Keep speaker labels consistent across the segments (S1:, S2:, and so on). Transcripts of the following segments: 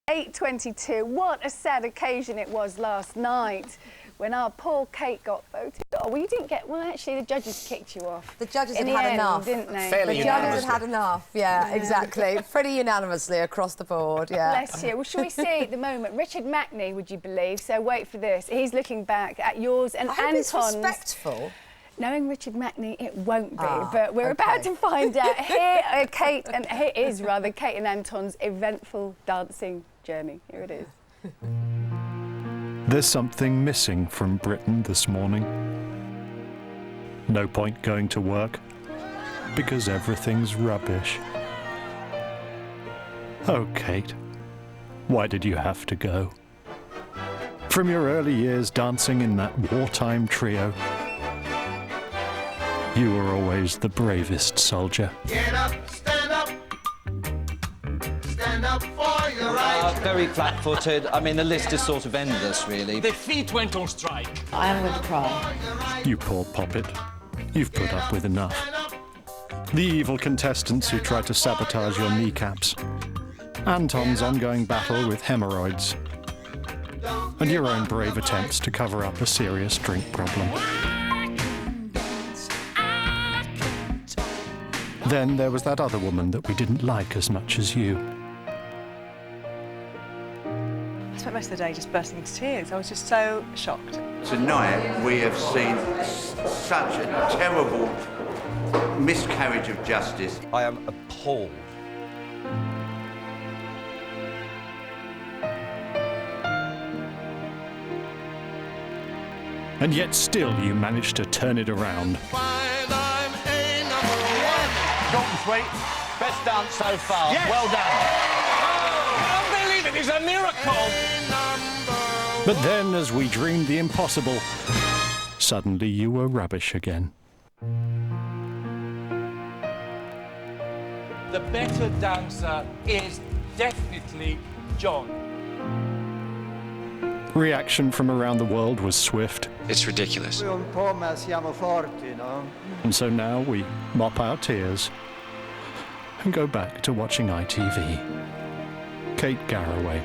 S1: 8:22. What a sad occasion it was last night when our poor Kate got voted. Oh, well, you didn't get... Well, actually, the judges kicked you off.
S2: The judges had had enough,
S1: didn't they?
S2: The judges had had enough, yeah, exactly. Pretty unanimously across the board, yeah.
S1: Bless you. Well, shall we see at the moment? Richard Mackney, would you believe? So wait for this. He's looking back at yours and Anton's.
S2: I hope it's respectful.
S1: Knowing Richard Mackney, it won't be, but we're about to find out. Here is Kate and Anton's eventful dancing journey. Here it is.
S3: There's something missing from Britain this morning. No point going to work, because everything's rubbish. Oh, Kate, why did you have to go? From your early years dancing in that wartime trio, you were always the bravest soldier.
S4: Get up, stand up for your right.
S5: Very flat-footed. I mean, the list is sort of endless, really.
S6: The feet went on strike.
S2: I am going to cry.
S3: You poor poppet. You've put up with enough. The evil contestants who tried to sabotage your kneecaps. Anton's ongoing battle with hemorrhoids. And your own brave attempts to cover up a serious drink problem. Then there was that other woman that we didn't like as much as you.
S7: I spent most of the day just bursting into tears. I was just so shocked.
S4: Tonight we have seen such a terrible miscarriage of justice.
S5: I am appalled.
S3: And yet still you managed to turn it around.
S6: Sweet. Best dance so far. Yes. Well done. Oh, unbelievable. It's a miracle.
S3: But then, as we dreamed the impossible, suddenly you were rubbish again.
S6: The better dancer is definitely John.
S3: Reaction from around the world was swift.
S8: It's ridiculous.
S3: And so now we mop our tears and go back to watching ITV. Kate Garraway,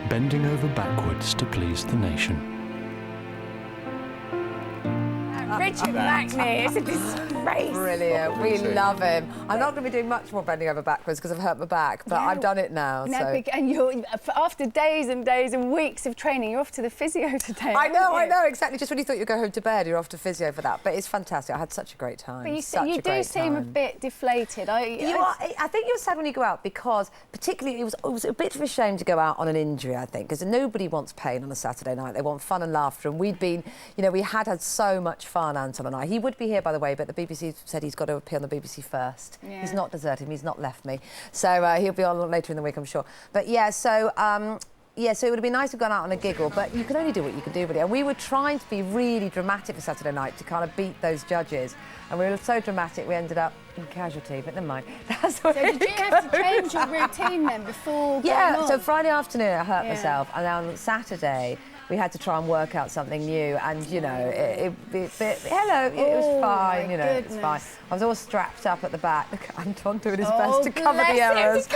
S3: bending over backwards to please the nation.
S1: Richard Mackney, it's a disgrace.
S2: Brilliant, we love him. I'm not going to be doing much more bending over backwards because I've hurt my back, but I've done it now. So.
S1: And you're, after days and days and weeks of training, you're off to the physio today.
S2: I know, exactly. Just when you thought you'd go home to bed, you're off to physio for that. But it's fantastic. I had such a great time.
S1: But you do seem a bit deflated.
S2: I think you're sad when you go out because, particularly, it was a bit of a shame to go out on an injury, I think, because nobody wants pain on a Saturday night. They want fun and laughter. And we'd been, we had so much fun, Anton and I. He would be here, by the way, but the BBC said he's got to appear on the BBC first. Yeah. He's not deserted me, he's not left me. So he'll be on later in the week, I'm sure. But yeah, so it would have been nice to have gone out on a giggle, but you can only do what you can do, really. And we were trying to be really dramatic for Saturday night to kind of beat those judges. And we were so dramatic, we ended up in casualty, but never mind. That's
S1: so did you have to change your routine then before going on?
S2: So Friday afternoon I hurt myself, and then on Saturday we had to try and work out something new, and it was fine, it's fine. I was all strapped up at the back. Look at Anton doing his best to cover the errors.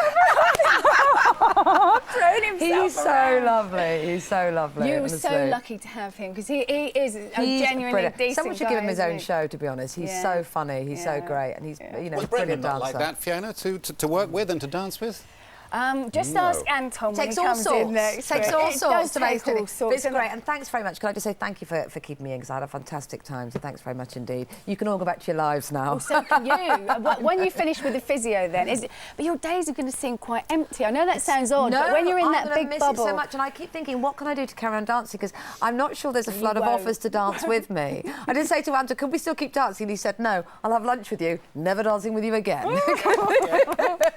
S2: He's so lovely. He's so lovely.
S1: You were so lucky to have him because he is a genuinely
S2: brilliant.
S1: decent
S2: Someone should
S1: guy,
S2: give him his own show, to be honest. He's so funny. He's so great, and he's
S8: Was
S2: a brilliant
S8: Brendan not
S2: dancer.
S8: like that, Fiona, to work with and to dance with?
S1: Just ask Anton when he comes in next.
S2: Takes all sorts to make it.
S1: It's
S2: great, and thanks very much. Can I just say thank you for keeping me in, because I had a fantastic time, so thanks very much indeed. You can all go back to your lives now.
S1: Well, so can you. When you finish with the physio then, but your days are going to seem quite empty. I know that sounds odd, but when you're in that big
S2: miss
S1: bubble...
S2: it so much, and I keep thinking, what can I do to carry on dancing? Because I'm not sure there's a flood of offers to dance with me. I did say to Anton, could we still keep dancing? And he said, no, I'll have lunch with you, never dancing with you again.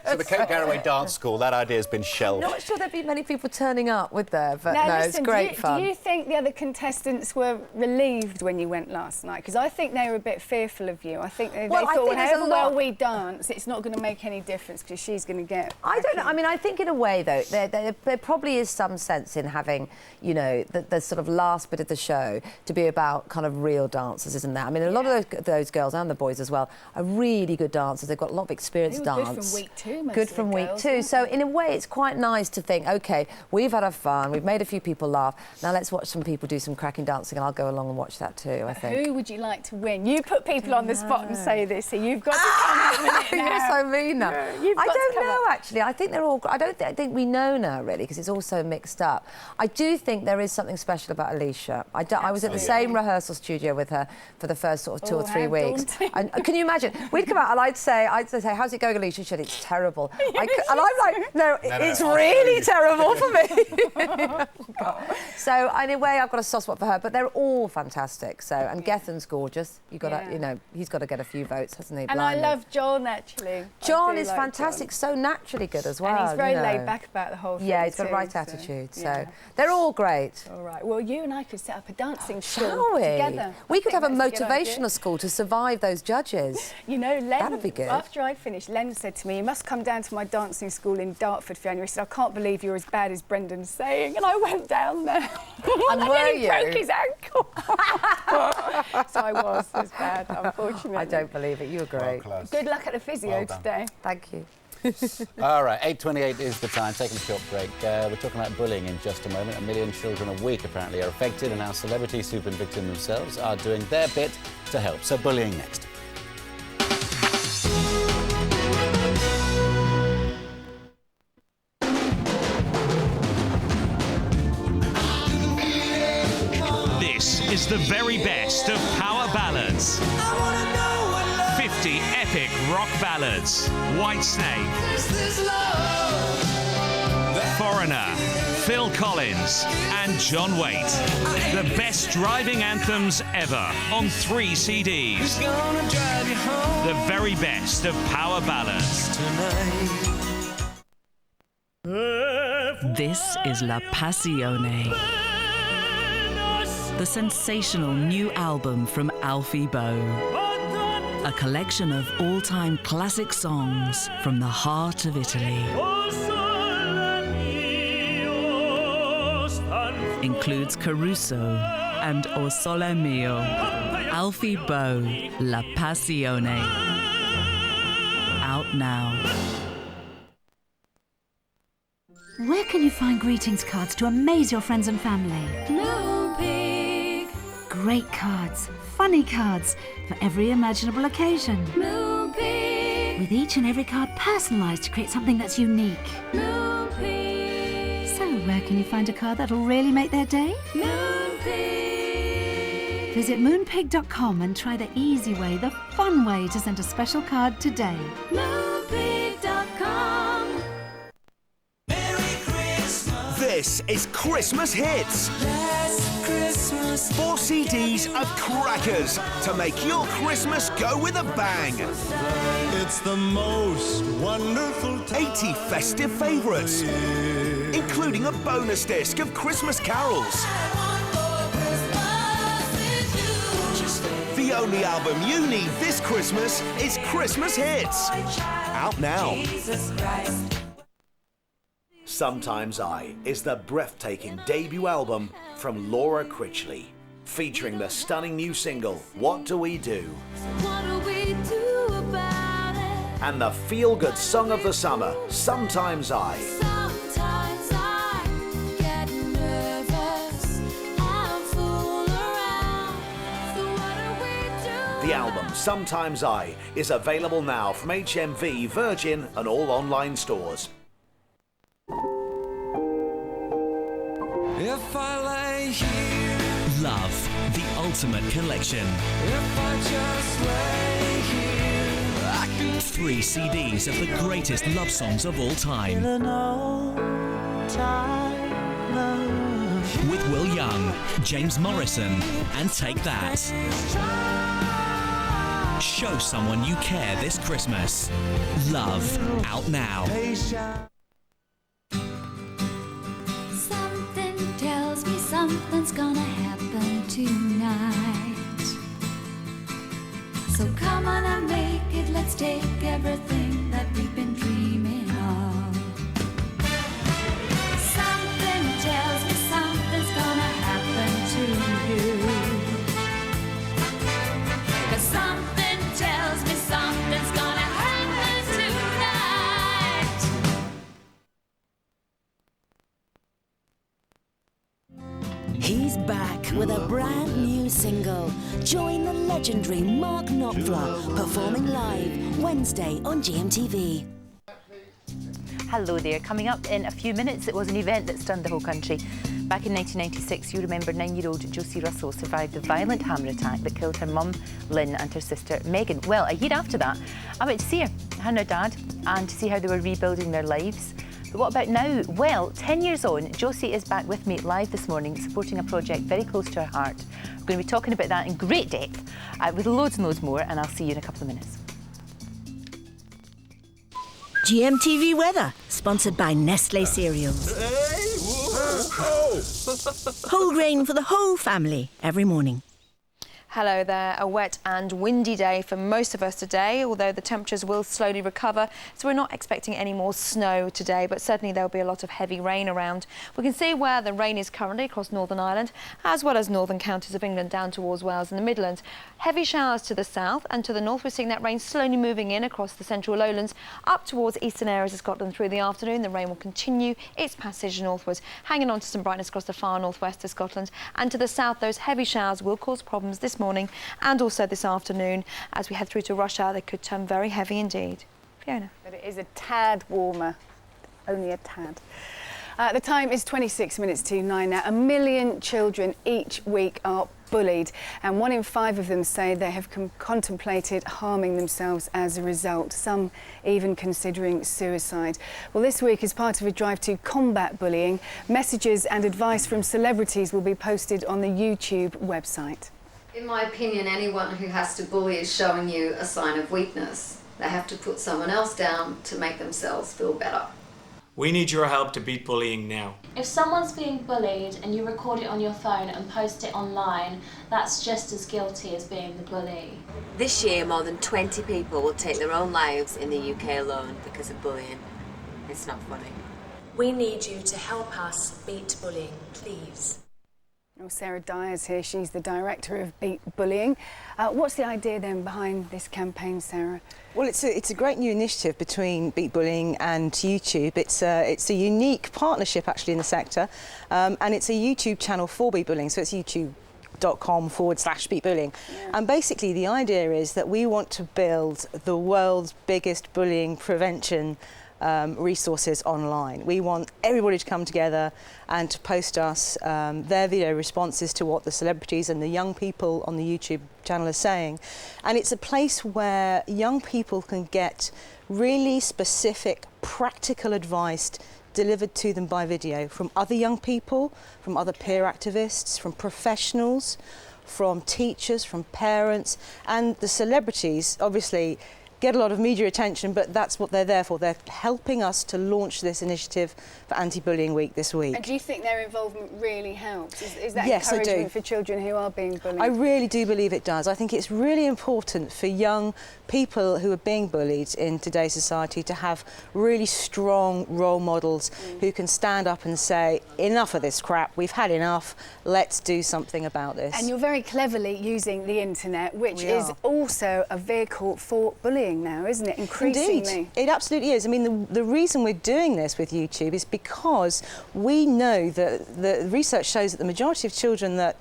S8: So the Kate Garraway Dance School, that idea has been shelved.
S2: I'm not sure there'd be many people turning up, would there? But no,
S1: listen,
S2: it's great fun.
S1: Do you think the other contestants were relieved when you went last night? Because I think they were a bit fearful of you. I think they thought, however well we dance, it's not going to make any difference because she's going to get...
S2: I don't know. I mean, I think in a way, though, there probably is some sense in having, the sort of last bit of the show to be about kind of real dancers, isn't there? I mean, a lot of those girls and the boys as well are really good dancers. They've got a lot of experience dance.
S1: Good from week two,
S2: Good from week two. So in a way, it's quite nice to think, OK, we've had our fun, we've made a few people laugh, now let's watch some people do some cracking dancing and I'll go along and watch that too, I think.
S1: Who would you like to win? You put people on the spot and say this, so you've got to come up with it now.
S2: You're so mean now.
S1: I
S2: don't know, actually. I think they're all... I think we know now, really, because it's all so mixed up. I do think there is something special about Alicia. I was at the same rehearsal studio with her for the first sort of 2 or 3 weeks. And can you imagine? We'd come out and I'd say, how's it going, Alicia? She said, it's terrible. And I'm like, no, it's really terrible for me. So, in a way, I've got a soft spot for her, but they're all fantastic. So, and Gethan's gorgeous. You've got to, you know, he's got to get a few votes, hasn't he?
S1: And I love John, actually.
S2: John is fantastic, so naturally good as well.
S1: And he's very laid back about the whole thing.
S2: Yeah, he's got a right attitude, so they're all great.
S1: All right, well, you and I could set up a dancing school
S2: Shall we?
S1: together.
S2: We could have a motivational school to survive those judges.
S1: You know, Len,
S2: that'd be good.
S1: After I finished, Len said to me, you must come down to my dancing school in Dartford, Fiona. He said, I can't believe you're as bad as Brendan's saying. And I went down there.
S2: And were you?
S1: Broke his ankle. So I was as bad, unfortunately.
S2: I don't believe it. You were great.
S8: Well,
S1: good luck at the physio today.
S2: Thank you.
S8: All right, 8:28 is the time. Taking a short break. We're talking about bullying in just a moment. 1 million children a week apparently are affected, and our celebrity super victims themselves are doing their bit to help. So bullying next.
S9: This is the very best of power ballads. 50 epic rock ballads. Whitesnake, Foreigner, Phil Collins and John Waite. The best driving anthems ever on 3 CDs. The very best of power ballads.
S10: This is La Passione, the sensational new album from Alfie Boe. A collection of all-time classic songs from the heart of Italy. Includes Caruso and O Sole Mio. Alfie Boe, La Passione. Out now.
S11: Where can you find greetings cards to amaze your friends and family?
S12: Moonpig.
S11: Great cards, funny cards, for every imaginable occasion.
S12: Moonpig.
S11: With each and every card personalised to create something that's unique.
S12: Moonpig.
S11: So where can you find a card that'll really make their day?
S12: Moonpig.
S11: Visit moonpig.com and try the easy way, the fun way to send a special card today.
S12: Moonpig.com.
S13: This is Christmas Hits.
S12: Last Christmas.
S13: 4 CDs of crackers to make your Christmas go with a bang.
S14: It's the most wonderful time.
S13: 80 festive favourites, including a bonus disc of Christmas carols. The only album you need this Christmas is Christmas Hits. Out now. Sometimes I is the breathtaking debut album from Laura Critchley, featuring the stunning new single, What Do We Do?
S12: What do we do about it?
S13: And the feel-good song of the summer, Sometimes I.
S12: Sometimes I get nervous and fool around. So what do we do?
S13: The album, Sometimes I, is available now from HMV, Virgin and all online stores.
S15: If I lay here,
S9: Love, the ultimate collection.
S15: if I just lay here, I can
S9: 3 CDs of the greatest love songs of all time.
S15: feel an old-time love.
S9: With Will Young, James Morrison, and Take That. Show someone you care this Christmas. Love, out now.
S12: Something tells me something's gonna happen tonight. So come on and make it, let's take everything that we've been dreaming of. Something tells me something's gonna happen to you. 'Cause something tells me something's gonna happen tonight.
S16: back with a brand new single. Join the legendary Mark Knopfler performing live Wednesday on GMTV.
S17: Hello there. Coming up in a few minutes, it was an event that stunned the whole country. Back in 1996, you remember 9-year-old Josie Russell survived the violent hammer attack that killed her mum, Lynn, and her sister, Megan. Well, a year after that, I went to see her and her dad and to see how they were rebuilding their lives. But what about now? Well, 10 years on, Josie is back with me live this morning, supporting a project very close to her heart. We're going to be talking about that in great depth, with loads and loads more, and I'll see you in a couple of minutes.
S16: GMTV Weather, sponsored by Nestlé Cereals. Whole grain for the whole family every morning.
S18: Hello there. A wet and windy day for most of us today, although the temperatures will slowly recover, so we're not expecting any more snow today, but certainly there'll be a lot of heavy rain around. We can see where the rain is currently across Northern Ireland, as well as northern counties of England down towards Wales and the Midlands. Heavy showers to the south and to the north. We're seeing that rain slowly moving in across the central lowlands up towards eastern areas of Scotland through the afternoon. The rain will continue its passage northwards, hanging on to some brightness across the far northwest of Scotland. And to the south, those heavy showers will cause problems this morning and also this afternoon. As we head through to rush hour, they could turn very heavy indeed. Fiona.
S1: But it is a tad warmer, only a tad. The time is 26 minutes to 9 now. 1 million children each week are bullied, and 1 in 5 of them say they have contemplated harming themselves as a result, some even considering suicide. Well, this week, as part of a drive to combat bullying, messages and advice from celebrities will be posted on the YouTube website.
S19: In my opinion, anyone who has to bully is showing you a sign of weakness. They have to put someone else down to make themselves feel better.
S20: We need your help to beat bullying now.
S21: If someone's being bullied and you record it on your phone and post it online, that's just as guilty as being the bully.
S22: This year, more than 20 people will take their own lives in the UK alone because of bullying. It's not funny.
S23: We need you to help us beat bullying, please.
S1: Well, Sarah Dyer's here. She's the director of Beat Bullying. What's the idea then behind this campaign, Sarah?
S24: Well, it's a great new initiative between Beat Bullying and YouTube. It's a unique partnership actually in the sector, and it's a YouTube channel for Beat Bullying. So it's youtube.com/Beat Bullying. Yeah. And basically the idea is that we want to build the world's biggest bullying prevention resources online. We want everybody to come together and to post us their video responses to what the celebrities and the young people on the YouTube channel are saying. And it's a place where young people can get really specific, practical advice delivered to them by video from other young people, from other peer activists, from professionals, from teachers, from parents, and the celebrities obviously get a lot of media attention, but that's what they're there for. They're helping us to launch this initiative for Anti-Bullying Week this week.
S1: And do you think their involvement really helps? Is that
S24: yes,
S1: encouragement
S24: I do.
S1: for children who are being bullied?
S24: I really do believe it does. I think it's really important for young people who are being bullied in today's society to have really strong role models who can stand up and say, enough of this crap, we've had enough, let's do something about this.
S1: And you're very cleverly using the internet, which is also a vehicle for bullying now, isn't it? Increasingly.
S24: Indeed, it absolutely is. I mean, the reason we're doing this with YouTube is because we know that the research shows that the majority of children that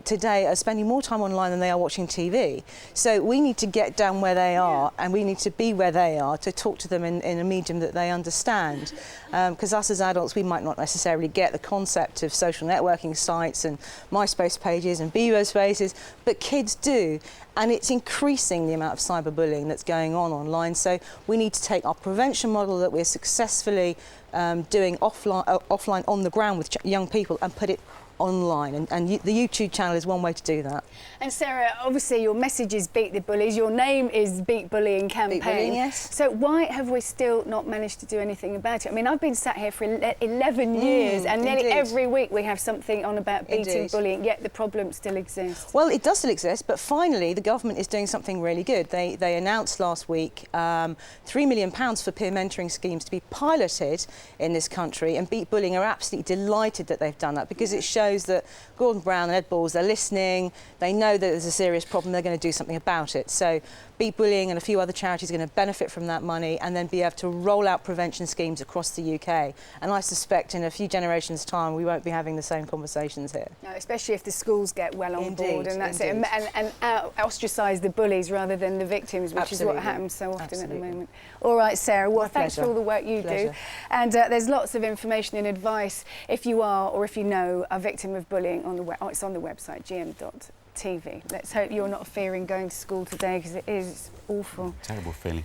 S24: today are spending more time online than they are watching TV. So we need to get down where they are, and we need to be where they are to talk to them in a medium that they understand. Because us as adults, we might not necessarily get the concept of social networking sites and MySpace pages and Bebo spaces, but kids do. And it's increasing the amount of cyberbullying that's going on online. So we need to take our prevention model that we're successfully doing offline on the ground with young people and put it online, and the YouTube channel is one way to do that.
S1: And Sarah, obviously your message is Beat the Bullies, your name is Beat Bullying Campaign.
S24: Beat Bullying, yes.
S1: So why have we still not managed to do anything about it? I mean, I've been sat here for 11 years and nearly every week we have something on about beating bullying, yet the problem still exists.
S24: Well, it does still exist, but finally the government is doing something really good. They announced last week £3 million for peer mentoring schemes to be piloted in this country, and Beat Bullying are absolutely delighted that they've done that because it shows knows that Gordon Brown and Ed Balls, they're listening, they know that there's a serious problem, they're going to do something about it. So Beat Bullying and a few other charities are going to benefit from that money and then be able to roll out prevention schemes across the UK. And I suspect in a few generations' time we won't be having the same conversations here.
S1: No, especially if the schools get well on board, and that's
S24: indeed.
S1: it, and ostracise the bullies rather than the victims, which is what happens so often at the moment. All right, Sarah, well, thanks for all the work you do. And there's lots of information and advice if you are or if you know a victim of bullying on the it's on the website, gm.tv. Let's hope you're not fearing going to school today, because it is awful.
S8: Terrible feeling.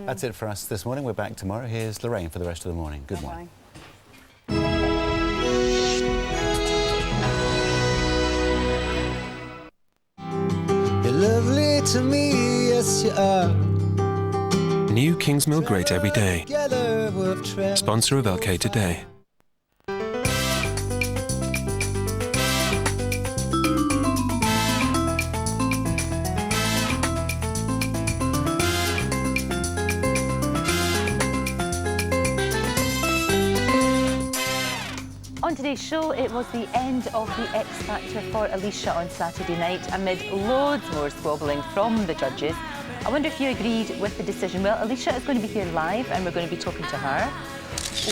S8: That's it for us this morning. We're back tomorrow. Here's Lorraine for the rest of the morning. Good morning.
S15: You're lovely to me, yes you are.
S4: New Kingsmill Great every day. Sponsor of Lk Today.
S17: On today's show, it was the end of the X Factor for Alicia on Saturday night, amid loads more squabbling from the judges. I wonder if you agreed with the decision. Well, Alicia is going to be here live and we're going to be talking to her.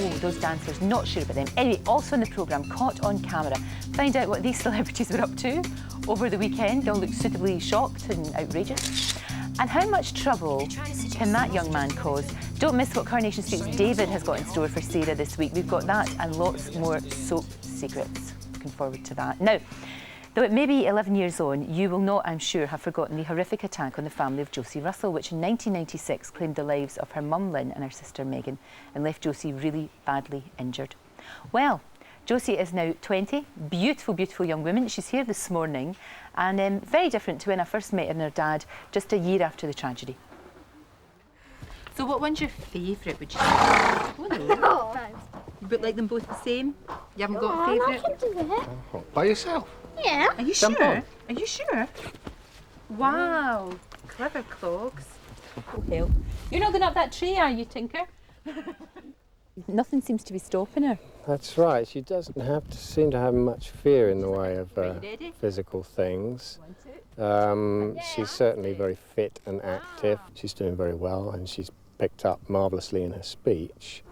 S17: Oh, those dancers, not sure about them. Anyway, also in the programme, Caught on Camera. Find out what these celebrities were up to over the weekend. They all look suitably shocked and outrageous. And how much trouble can that young man cause? Don't miss what Coronation Street's David has got in store for Sarah this week. We've got that and lots more soap secrets. Looking forward to that. Now, though it may be 11 years on, you will not, I'm sure, have forgotten the horrific attack on the family of Josie Russell, which in 1996 claimed the lives of her mum Lynn and her sister Megan and left Josie really badly injured. Well, Josie is now 20, beautiful, beautiful young woman. She's here this morning and very different to when I first met her and her dad just a year after the tragedy. So what one's your favourite, would you say? Oh, no. You both like them both the same? You haven't got a favourite?
S5: I can do it.
S6: Oh, by yourself?
S5: Yeah.
S17: Are you
S6: Jump
S17: sure?
S6: on.
S17: Are you sure? Wow. Clever clogs. Okay. You're not going up that tree, are you, Tinker? Nothing seems to be stopping her.
S6: That's right. She doesn't seem to have much fear in the way of physical things. She's certainly very fit and active. She's doing very well, and she's picked up marvellously in her speech.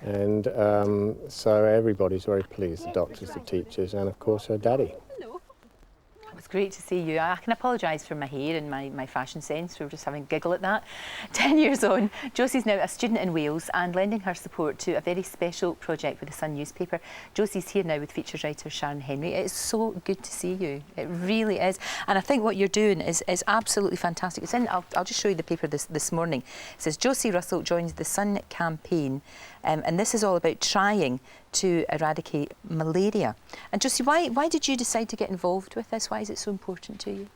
S6: And so everybody's very pleased, the doctors, the teachers, and of course her daddy.
S17: It was great to see you. I can apologise for my hair and my fashion sense. We were just having a giggle at that. 10 years on, Josie's now a student in Wales and lending her support to a very special project with the Sun newspaper. Josie's here now with features writer Sharon Henry. It is so good to see you. It really is. And I think what you're doing is absolutely fantastic. It's in, I'll just show you the paper this morning. It says, Josie Russell joins the Sun campaign. And this is all about trying to eradicate malaria. And Josie, why did you decide to get involved with this? Why is it so important to you?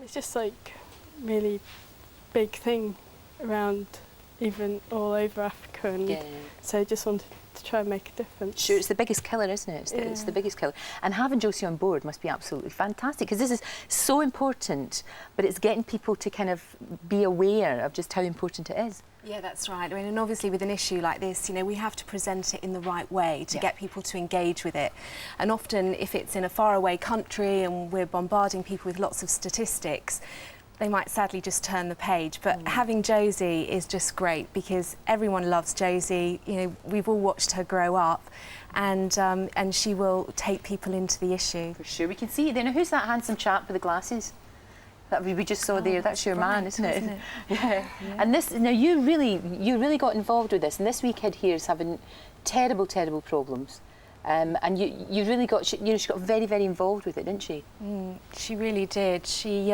S7: It's just like really big thing around even all over Africa, and so I just wanted to try and make a difference.
S17: Sure, it's the biggest killer, isn't it? It's the biggest killer. And having Josie on board must be absolutely fantastic, because this is so important, but it's getting people to kind of be aware of just how important it is.
S23: Yeah, that's right. I mean, and obviously with an issue like this, you know, we have to present it in the right way to get people to engage with it. And often if it's in a faraway country and we're bombarding people with lots of statistics, they might sadly just turn the page. But having Josie is just great, because everyone loves Josie. You know, we've all watched her grow up, and she will take people into the issue.
S17: For sure. We can see it there. Now, who's that handsome chap with the glasses that we just saw there? That's your man, isn't it? Yeah. And this, now you really got involved with this, and this wee kid here is having terrible, terrible problems. And you really got, she got very, very involved with it, didn't she?
S23: She really did. She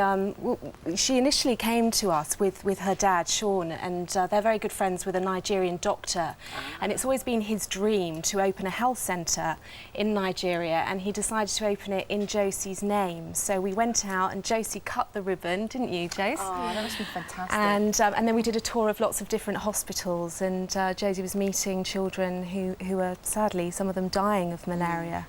S23: initially came to us with her dad, Sean, and they're very good friends with a Nigerian doctor. And it's always been his dream to open a health centre in Nigeria, and he decided to open it in Josie's name. So we went out and Josie cut the ribbon, didn't you, Jose?
S17: Oh, that must be fantastic.
S23: And then we did a tour of lots of different hospitals, and Josie was meeting children who are sadly, some of them dying of malaria.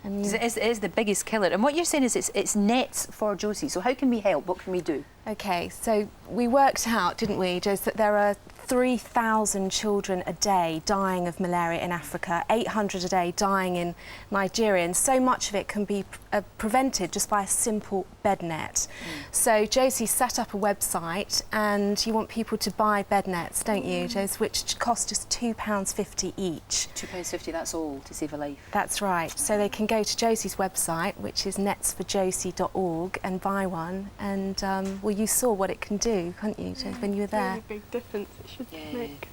S17: And it is the biggest killer. And what you're saying is it's nets for Josie. So how can we help? What can we do?
S23: Okay, so we worked out, didn't we, Jose, that there are 3,000 children a day dying of malaria in Africa, 800 a day dying in Nigeria, and so much of it can be prevented just by a simple bed net. So Josie set up a website, and you want people to buy bed nets, don't you, Josie, which cost just £2.50 each.
S17: £2.50, that's all to save a life.
S23: That's right. So they can go to Josie's website, which is netsforjosie.org, and buy one. And well, you saw what it can do, couldn't you, Josie, when you were there?
S7: Really big difference it should make.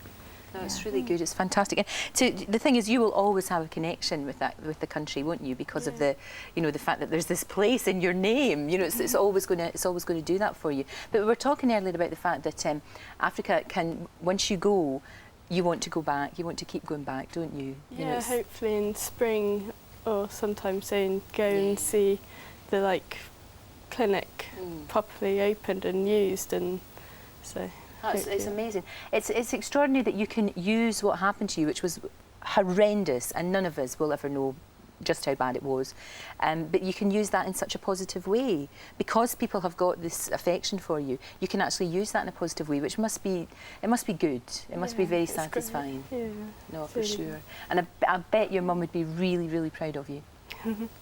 S17: No, it's really good. It's fantastic. And the thing is, you will always have a connection with the country, won't you? Because of the, you know, the fact that there's this place in your name. You know, it's always going to do that for you. But we were talking earlier about the fact that Africa can, once you go, you want to go back. You want to keep going back, don't you?
S7: Yeah, you know, hopefully in spring or sometime soon, go and see the clinic properly opened and used, and so.
S17: It's amazing. It's extraordinary that you can use what happened to you, which was horrendous, and none of us will ever know just how bad it was. But you can use that in such a positive way. Because people have got this affection for you, you can actually use that in a positive way, which must be good. It must be very satisfying.
S7: Yeah.
S17: No, for sure. And I bet your mum would be really, really proud of you.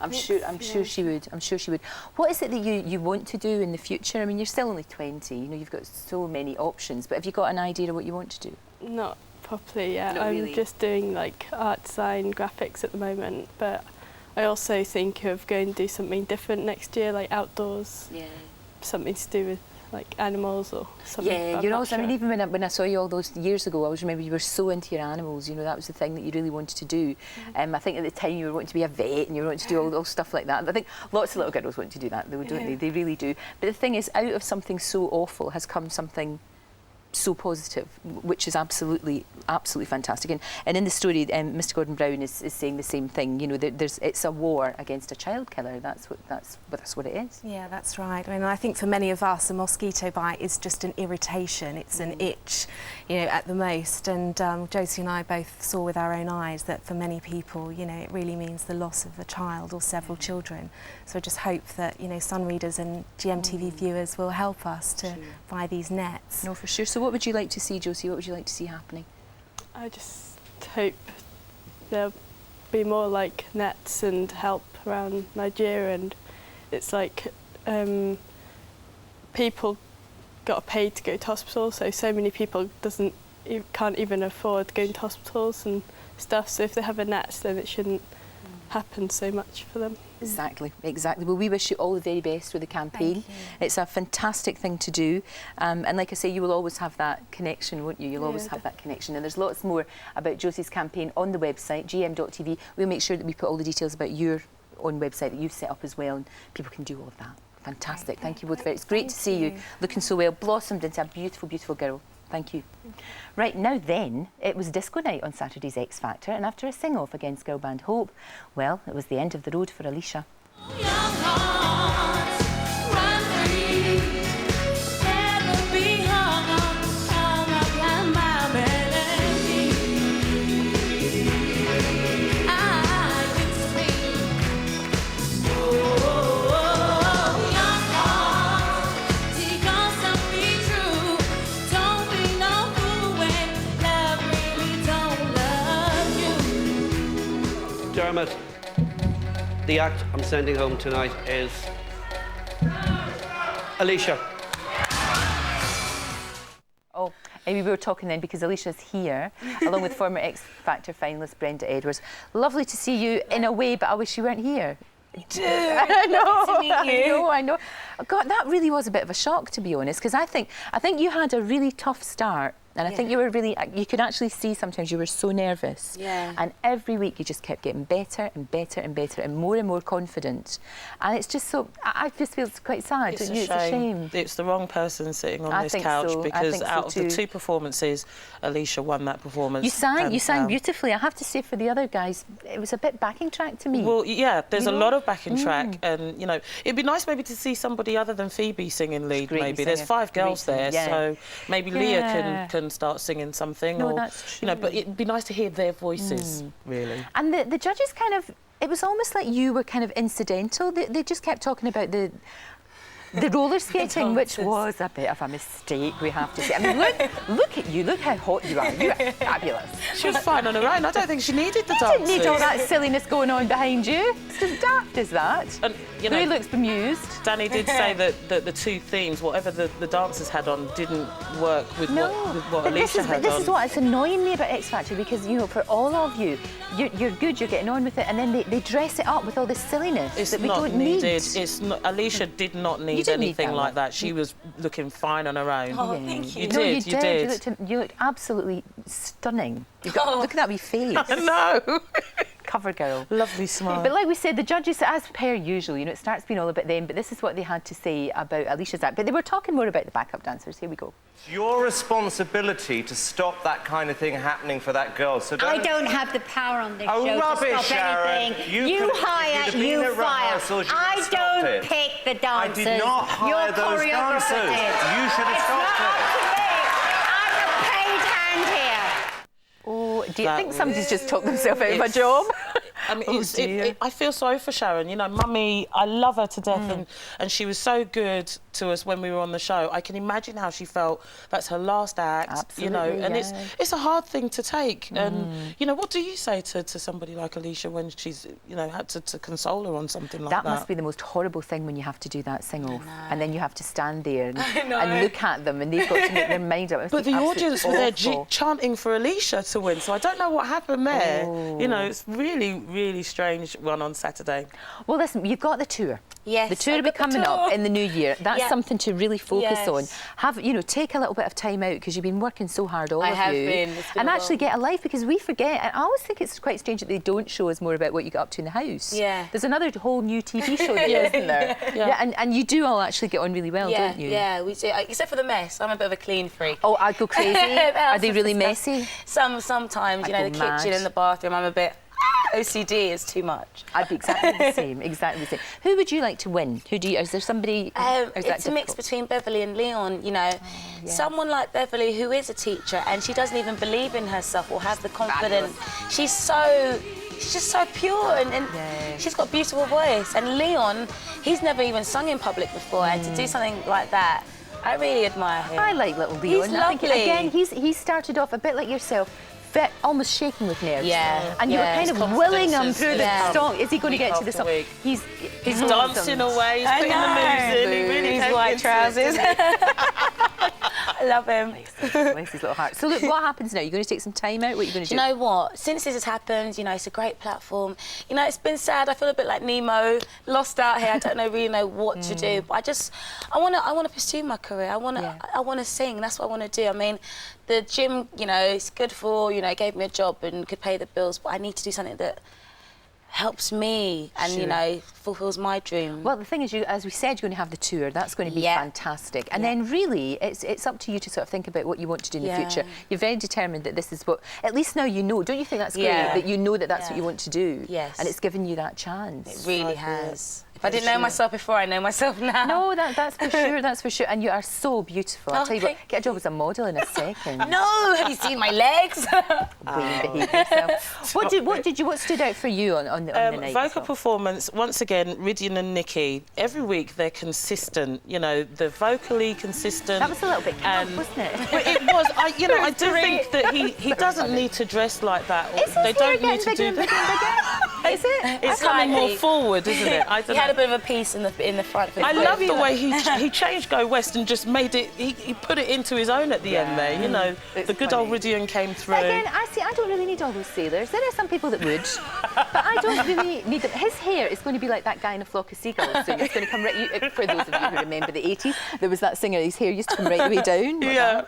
S17: I'm sure she would. I'm sure she would. What is it that you want to do in the future? I mean, you're still only 20. You know, you've got so many options. But have you got an idea of what you want to do?
S7: Not properly yet.
S17: Not
S7: I'm
S17: really.
S7: just doing art design, graphics at the moment. But I also think of going to do something different next year, like outdoors.
S17: Yeah.
S7: Something to do with animals or something.
S17: Yeah, you're also. I mean, even when I saw you all those years ago, I always remember you were so into your animals. You know, that was the thing that you really wanted to do. I think at the time you were wanting to be a vet and you were wanting to do all stuff like that. I think lots of little girls want to do that, don't they? They really do. But the thing is, out of something so awful has come something so positive, which is absolutely fantastic. And in the story, Mr. Gordon Brown is saying the same thing. You know, it's a war against a child killer. That's what it is.
S23: Yeah, that's right. I mean, I think for many of us, a mosquito bite is just an irritation. It's an itch, you know, at the most. And Josie and I both saw with our own eyes that for many people, you know, it really means the loss of a child or several children. So I just hope that, you know, Sun readers and GMTV viewers will help us to buy these nets.
S17: No, for sure. So what would you like to see, Josie? What would you like to see happening?
S7: I just hope there'll be more nets and help around Nigeria, and it's people got paid to go to hospital, so many people can't even afford going to hospitals and stuff. So if they have a net, then it shouldn't happen so much for them.
S17: Exactly. Well, we wish you all the very best with the campaign. It's a fantastic thing to do, and like I say, you will always have that connection, won't you? You'll always have that connection. And there's lots more about Josie's campaign on the website, gm.tv. We'll make sure that we put all the details about your own website that you've set up as well, and people can do all of that. Fantastic. Thank you both very much. It's great to see you looking so well, blossomed into a beautiful, beautiful girl. Thank you. Right, now then, it was disco night on Saturday's X Factor, and after a sing-off against girl band Hope, well, it was the end of the road for Alicia.
S2: Dermot, the act I'm sending home tonight is Alicia.
S17: Oh, and we were talking then because Alicia's here, along with former X Factor finalist Brenda Edwards. Lovely to see you in a way, but I wish you weren't here. I know. I know. God, that really was a bit of a shock, to be honest, because I think you had a really tough start. And I think you were really, you could actually see sometimes you were so nervous.
S22: Yeah.
S17: And every week you just kept getting better and better and better and more confident. And it's just so, I just feel quite sad.
S3: It's
S17: a shame.
S3: It's the wrong person sitting on this couch because out of the two performances, Alicia won that performance.
S17: You sang beautifully. I have to say, for the other guys, it was a bit backing track to me.
S3: Well, yeah, there's a lot of backing track, and you know, it'd be nice maybe to see somebody other than Phoebe singing lead. Maybe there's 5 girls there, so maybe Leah can start singing something.
S17: No,
S3: or,
S17: that's true.
S3: You know, but it'd be nice to hear their voices, really.
S17: And the judges kind of, it was almost like you were kind of incidental. They just kept talking about The roller skating, which was a bit of a mistake, we have to say. I mean, look at you. Look how hot you are. You're fabulous.
S3: She was fine on her own. I don't think she needed the dancers.
S17: You didn't need all that silliness going on behind you. It's as daft as that.
S3: And, you know,
S17: he looks bemused.
S3: Danny did say that the two themes, whatever the dancers had on, didn't work with what Alicia had on.
S17: This is what's annoying me about X Factor, because, you know, for all of you, you're good, you're getting on with it, and then they dress it up with all this silliness that we don't need.
S3: It's not. Alicia did not need anything like that. She was looking fine on her own.
S17: Oh, thank you. You did. You looked absolutely stunning. Look at that wee face.
S3: I know.
S17: Cover girl.
S3: Lovely smile.
S17: But like we said, the judges, as per usual, you know, it starts being all about them, but this is what they had to say about Alicia's act. But they were talking more about the backup dancers. Here we go.
S5: It's your responsibility to stop that kind of thing happening for that girl. So
S10: I don't have the power on this show
S5: rubbish,
S10: to stop anything.
S5: Sharon.
S10: You hire, you fire. I don't pick the dancers.
S5: I did not hire those dancers. You should have stopped it.
S10: I'm a paid hand here.
S17: Oh, do you think somebody's just talked themselves out of a job?
S3: I mean, I feel sorry for Sharon. You know, Mummy, I love her to death, and she was so good to us when we were on the show. I can imagine how she felt. That's her last act,
S17: absolutely,
S3: you know, and it's a hard thing to take. And, you know, what do you say to somebody like Alicia when she's, you know, had to console her on something like that?
S17: That must be the most horrible thing when you have to do that sing-off, and then you have to stand there and look at them, and they've got to make their mind up.
S3: But the audience were there chanting for Alicia to win, so I don't know what happened there. You know, it's really strange one on Saturday.
S17: Well, listen, you've got the tour.
S10: Yes,
S17: the tour will be coming up in the new year. That's something to really focus on. Take a little bit of time out, because you've been working so hard, all of you.
S10: It's been
S17: and actually get a life, because we forget. And I always think it's quite strange that they don't show us more about what you got up to in the house.
S10: Yeah.
S17: There's another whole new TV show there, isn't there? And you do all actually get on really well, don't you?
S10: Yeah, we do. Except for the mess. I'm a bit of a clean freak.
S17: Oh, I go crazy. Are they really messy?
S10: Sometimes, you know, the kitchen and the bathroom, I'm a bit... OCD is too much.
S17: I'd be exactly the same, exactly the same. Who would you like to win? Is there somebody...
S10: it's a mix between Beverly and Leon, you know. Someone like Beverly who is a teacher and she doesn't even believe in herself or has the confidence. She's just so pure and she's got a beautiful voice. And Leon, he's never even sung in public before, and to do something like that, I really admire him.
S17: I like little Leon.
S10: He's lovely.
S17: I think, again, he started off a bit like yourself, almost shaking with nerves.
S10: Yeah.
S17: And you were kind of willing him through the song. Is he going to get to the song? He's
S3: dancing away, he's putting the moves in. He really
S10: his white trousers. I love him.
S17: Bless his little heart. So look, what happens now? You're going to take some time out? What are you going to do?
S10: Do you know what? Since this has happened, you know, it's a great platform. You know, it's been sad. I feel a bit like Nemo, lost out here. I don't really know what to do. But I want to pursue my career. I want to sing. That's what I want to do. I mean, the gym, you know, it's good for, you know, it gave me a job and could pay the bills, but I need to do something that helps me and, you know, fulfills my dream.
S17: Well, the thing is, as we said, you're going to have the tour. That's going to be fantastic. And then really, it's up to you to sort of think about what you want to do in the future. You're very determined that this is what... At least now you know. Don't you think that's great? That you know that that's what you want to do?
S10: Yes.
S17: And it's given you that chance.
S10: It really has. If I didn't know myself before, I know myself now.
S17: No, that's for sure, that's for sure. And you are so beautiful. I'll tell you what, get a job as a model in a second.
S10: No, have you seen my legs?
S17: Behave yourself. What stood out for you on the night?
S3: Vocal performance, once again, Rydian and Nikki, every week they're consistent, you know, they're vocally consistent.
S17: That was a little bit camp, wasn't it?
S3: Well, it was. I do think that he doesn't need to dress like that.
S17: They don't need to do that. Is it?
S3: It's coming more forward, isn't it? I don't
S10: know. A bit of a piece in the front.
S3: I love the way he changed Go West and just made it. He put it into his own at the end there. You know, the good old Rydian came through.
S17: But again, I don't really need all those sailors. There are some people that would, but I don't really need them. His hair is going to be like that guy in A Flock of Seagulls. So it's going to come right. For those of you who remember the '80s, there was that singer. His hair used to come right the way down.
S3: Yeah.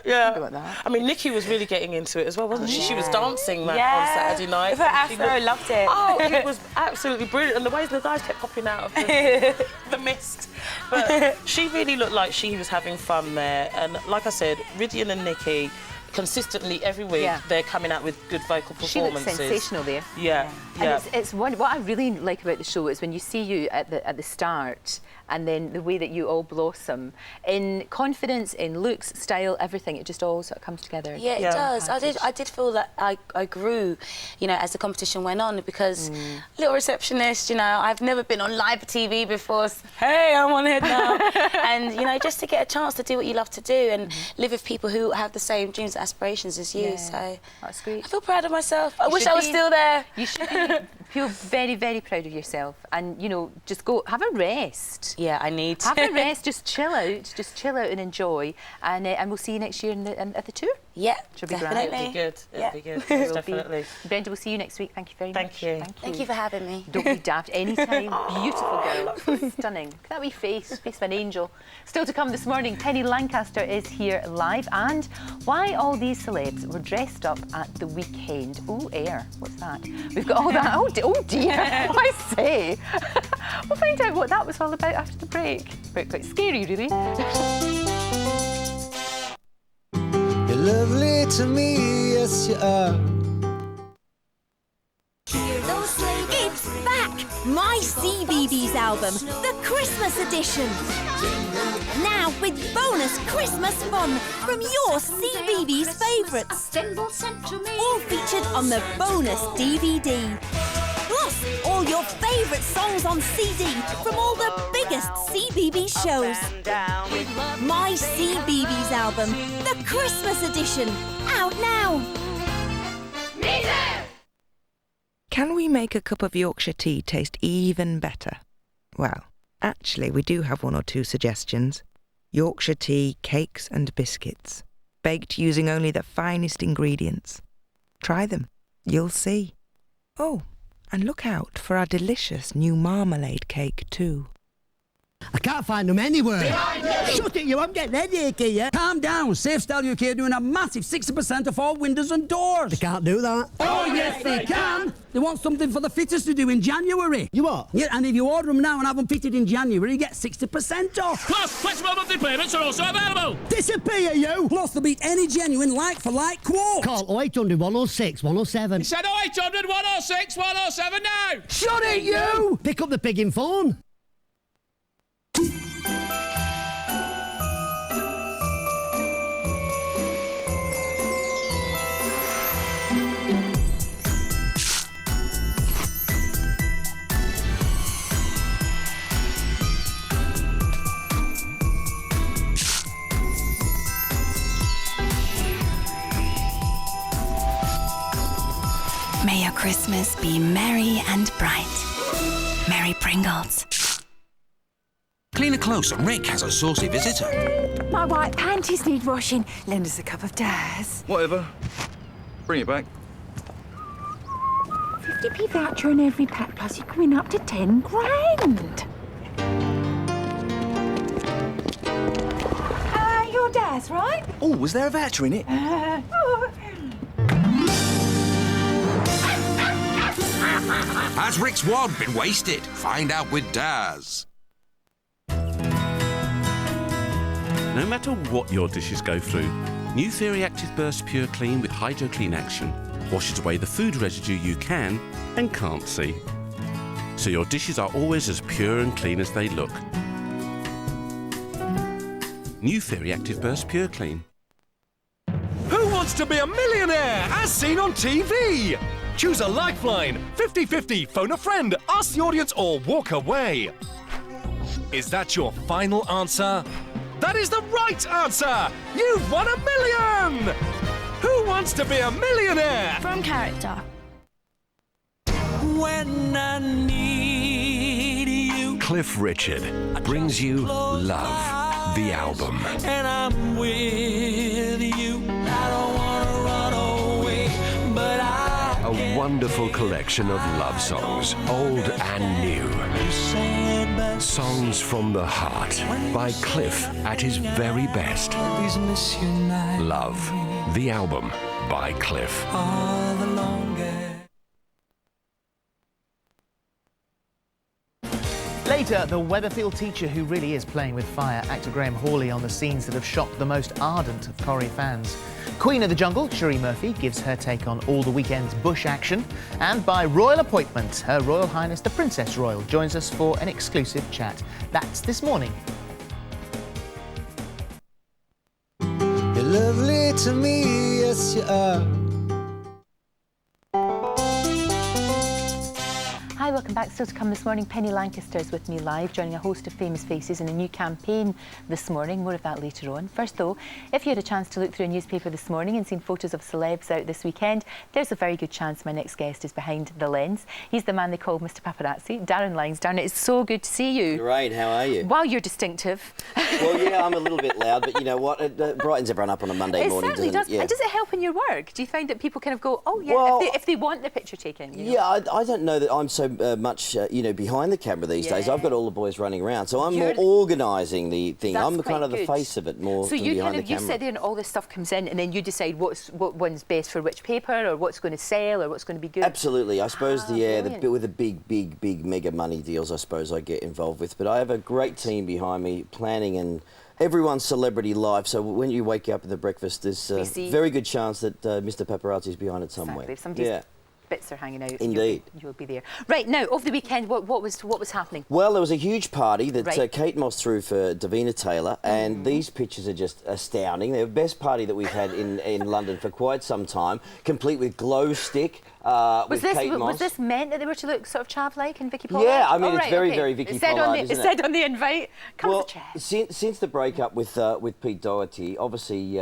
S3: I mean, Nikki was really getting into it as well, wasn't she? She was dancing on Saturday night.
S10: With her afro, loved it.
S3: Oh, it was absolutely brilliant, and the way the guys kept popping out of the mist. But she really looked like she was having fun there. And like I said, Rydian and Nikki, consistently every week, they're coming out with good vocal performances.
S17: She looks sensational there.
S3: Yeah.
S17: And it's what I really like about the show is when you see you at the start and then the way that you all blossom in confidence, in looks, style, everything. It just all sort of comes together.
S10: Yeah, it does. I did feel that I grew, you know, as the competition went on, because little receptionist, you know, I've never been on live TV before. Hey, I'm on it now. And, you know, just to get a chance to do what you love to do and live with people who have the same dreams and aspirations as you. So
S17: that's great.
S10: I feel proud of myself. I wish I was still there.
S17: You should feel very, very proud of yourself, and, you know, just go have a rest.
S10: Yeah, I need to.
S17: Have a rest, just chill out and enjoy, and we'll see you next year at the tour.
S10: Yeah,
S17: should be
S10: definitely.
S17: grand.
S3: It'll be good. It'll be good.
S17: It will
S3: Definitely.
S17: be. Brenda, we'll see you next week. Thank you very much.
S10: Thank you for having me.
S17: Don't be daft. Anytime. Beautiful girl. Stunning. Look at that wee face of an angel. Still to come this morning, Penny Lancaster is here live, and why all these celebs were dressed up at the weekend. Oh, air. What's that? We've got all that. Oh dear. I say. We'll find out what that was all about after the break. Quite scary, really.
S15: You're lovely to me, yes you are.
S16: It's back! My CBeebies album, the Christmas edition. Now with bonus Christmas fun from your CBeebies favourites. All featured on the bonus DVD. Plus, all your favourite songs on CD from all the biggest CBeebies shows. My CBeebies album, the Christmas edition, out now.
S9: Can we make a cup of Yorkshire tea taste even better? Well, actually we do have one or two suggestions. Yorkshire tea cakes and biscuits, baked using only the finest ingredients. Try them, you'll see. Oh, and look out for our delicious new marmalade cake too.
S11: I can't find them anywhere.
S13: Shut it, you, I'm getting a headache here.
S11: Calm down. Safestyle UK are doing a massive 60% off all windows and doors.
S13: They can't do that.
S11: Oh, yes, they can. They want something for the fitters to do in January.
S13: You what?
S11: Yeah, and if you order them now and have them fitted in January, you get 60% off.
S14: Plus, flexible monthly payments are also available.
S13: Disappear, you.
S11: Plus, they'll beat any genuine like-for-like quote.
S13: Call 0800 106 107.
S14: You said 0800 106 107 now.
S11: Shut it, you.
S13: Pick up the pigging phone.
S25: May your Christmas be merry and bright. Merry Pringles.
S26: Cleaner close, and Rick has a saucy visitor.
S27: My white panties need washing. Lend us a cup of Daz.
S28: Whatever. Bring it back.
S27: 50p voucher on every pack, plus you're coming up to 10 grand. You're Daz, right?
S28: Oh, was there a voucher in it?
S26: Has Rick's wad been wasted? Find out with Daz.
S29: No matter what your dishes go through, new Theory Active Burst Pure Clean with Hydro Clean Action washes away the food residue you can and can't see. So your dishes are always as pure and clean as they look. New Theory Active Burst Pure Clean.
S30: Who wants to be a millionaire as seen on TV? Choose a lifeline, 50-50, phone a friend, ask the audience or walk away. Is that your final answer? That is the right answer! You've won $1 million! Who wants to be a millionaire?
S25: From character.
S31: When I need you.
S32: Cliff Richard brings you Love, the album.
S31: And I'm with you. I don't want to run away, but
S32: A wonderful collection of love songs, old and new. Songs from the heart by Cliff at his very best. Love, the album by Cliff.
S33: Later, the Weatherfield teacher who really is playing with fire, actor Graham Hawley on the scenes that have shocked the most ardent of Corrie fans. Queen of the Jungle, Shuri Murphy, gives her take on all the weekend's bush action. And by royal appointment, Her Royal Highness the Princess Royal joins us for an exclusive chat. That's this morning.
S15: You're lovely to me, yes you are.
S17: Hi, welcome back. Still to come this morning, Penny Lancaster is with me live, joining a host of famous faces in a new campaign this morning. More of that later on. First though, if you had a chance to look through a newspaper this morning and seen photos of celebs out this weekend, there's a very good chance my next guest is behind the lens. He's the man they call Mr Paparazzi, Darren Lyons. Darren, it's so good to see you.
S1: Great, how are you?
S17: Wow, you're distinctive.
S1: Well, yeah, I'm a little bit loud, but you know what? It brightens everyone up on a Monday morning,
S17: certainly
S1: doesn't
S17: does.
S1: it? Yeah.
S17: And does it help in your work? Do you find that people kind of go, oh yeah,
S1: Well,
S17: if they want the picture taken? You know?
S1: Yeah, I don't know that I'm so much, you know, behind the camera these days. I've got all the boys running around, so I'm more organising the thing. I'm kind of the face of it more than behind the camera.
S17: You sit there and all this stuff comes in, and then you decide what one's best for which paper, or what's going to sell, or what's going to be good.
S1: Absolutely. I suppose with the big mega money deals, I suppose I get involved with. But I have a great team behind me planning and everyone's celebrity life. So when you wake up at the breakfast, there's a very good chance that Mr Paparazzi is behind it somewhere.
S17: Exactly. Bits are hanging out.
S1: Indeed.
S17: You'll be there. Right, now, over the weekend, what was happening?
S1: Well, there was a huge party that Kate Moss threw for Davina Taylor, and these pictures are just astounding. They're the best party that we've had in London for quite some time, complete with glow stick. With Kate Moss.
S17: Was this meant that they were to look sort of chav-like and Vicky Pollard?
S1: Yeah, I mean, it's very Vicky Pollard, isn't it?
S17: It said on the invite, come to the chat.
S1: Since the breakup with Pete Doherty, obviously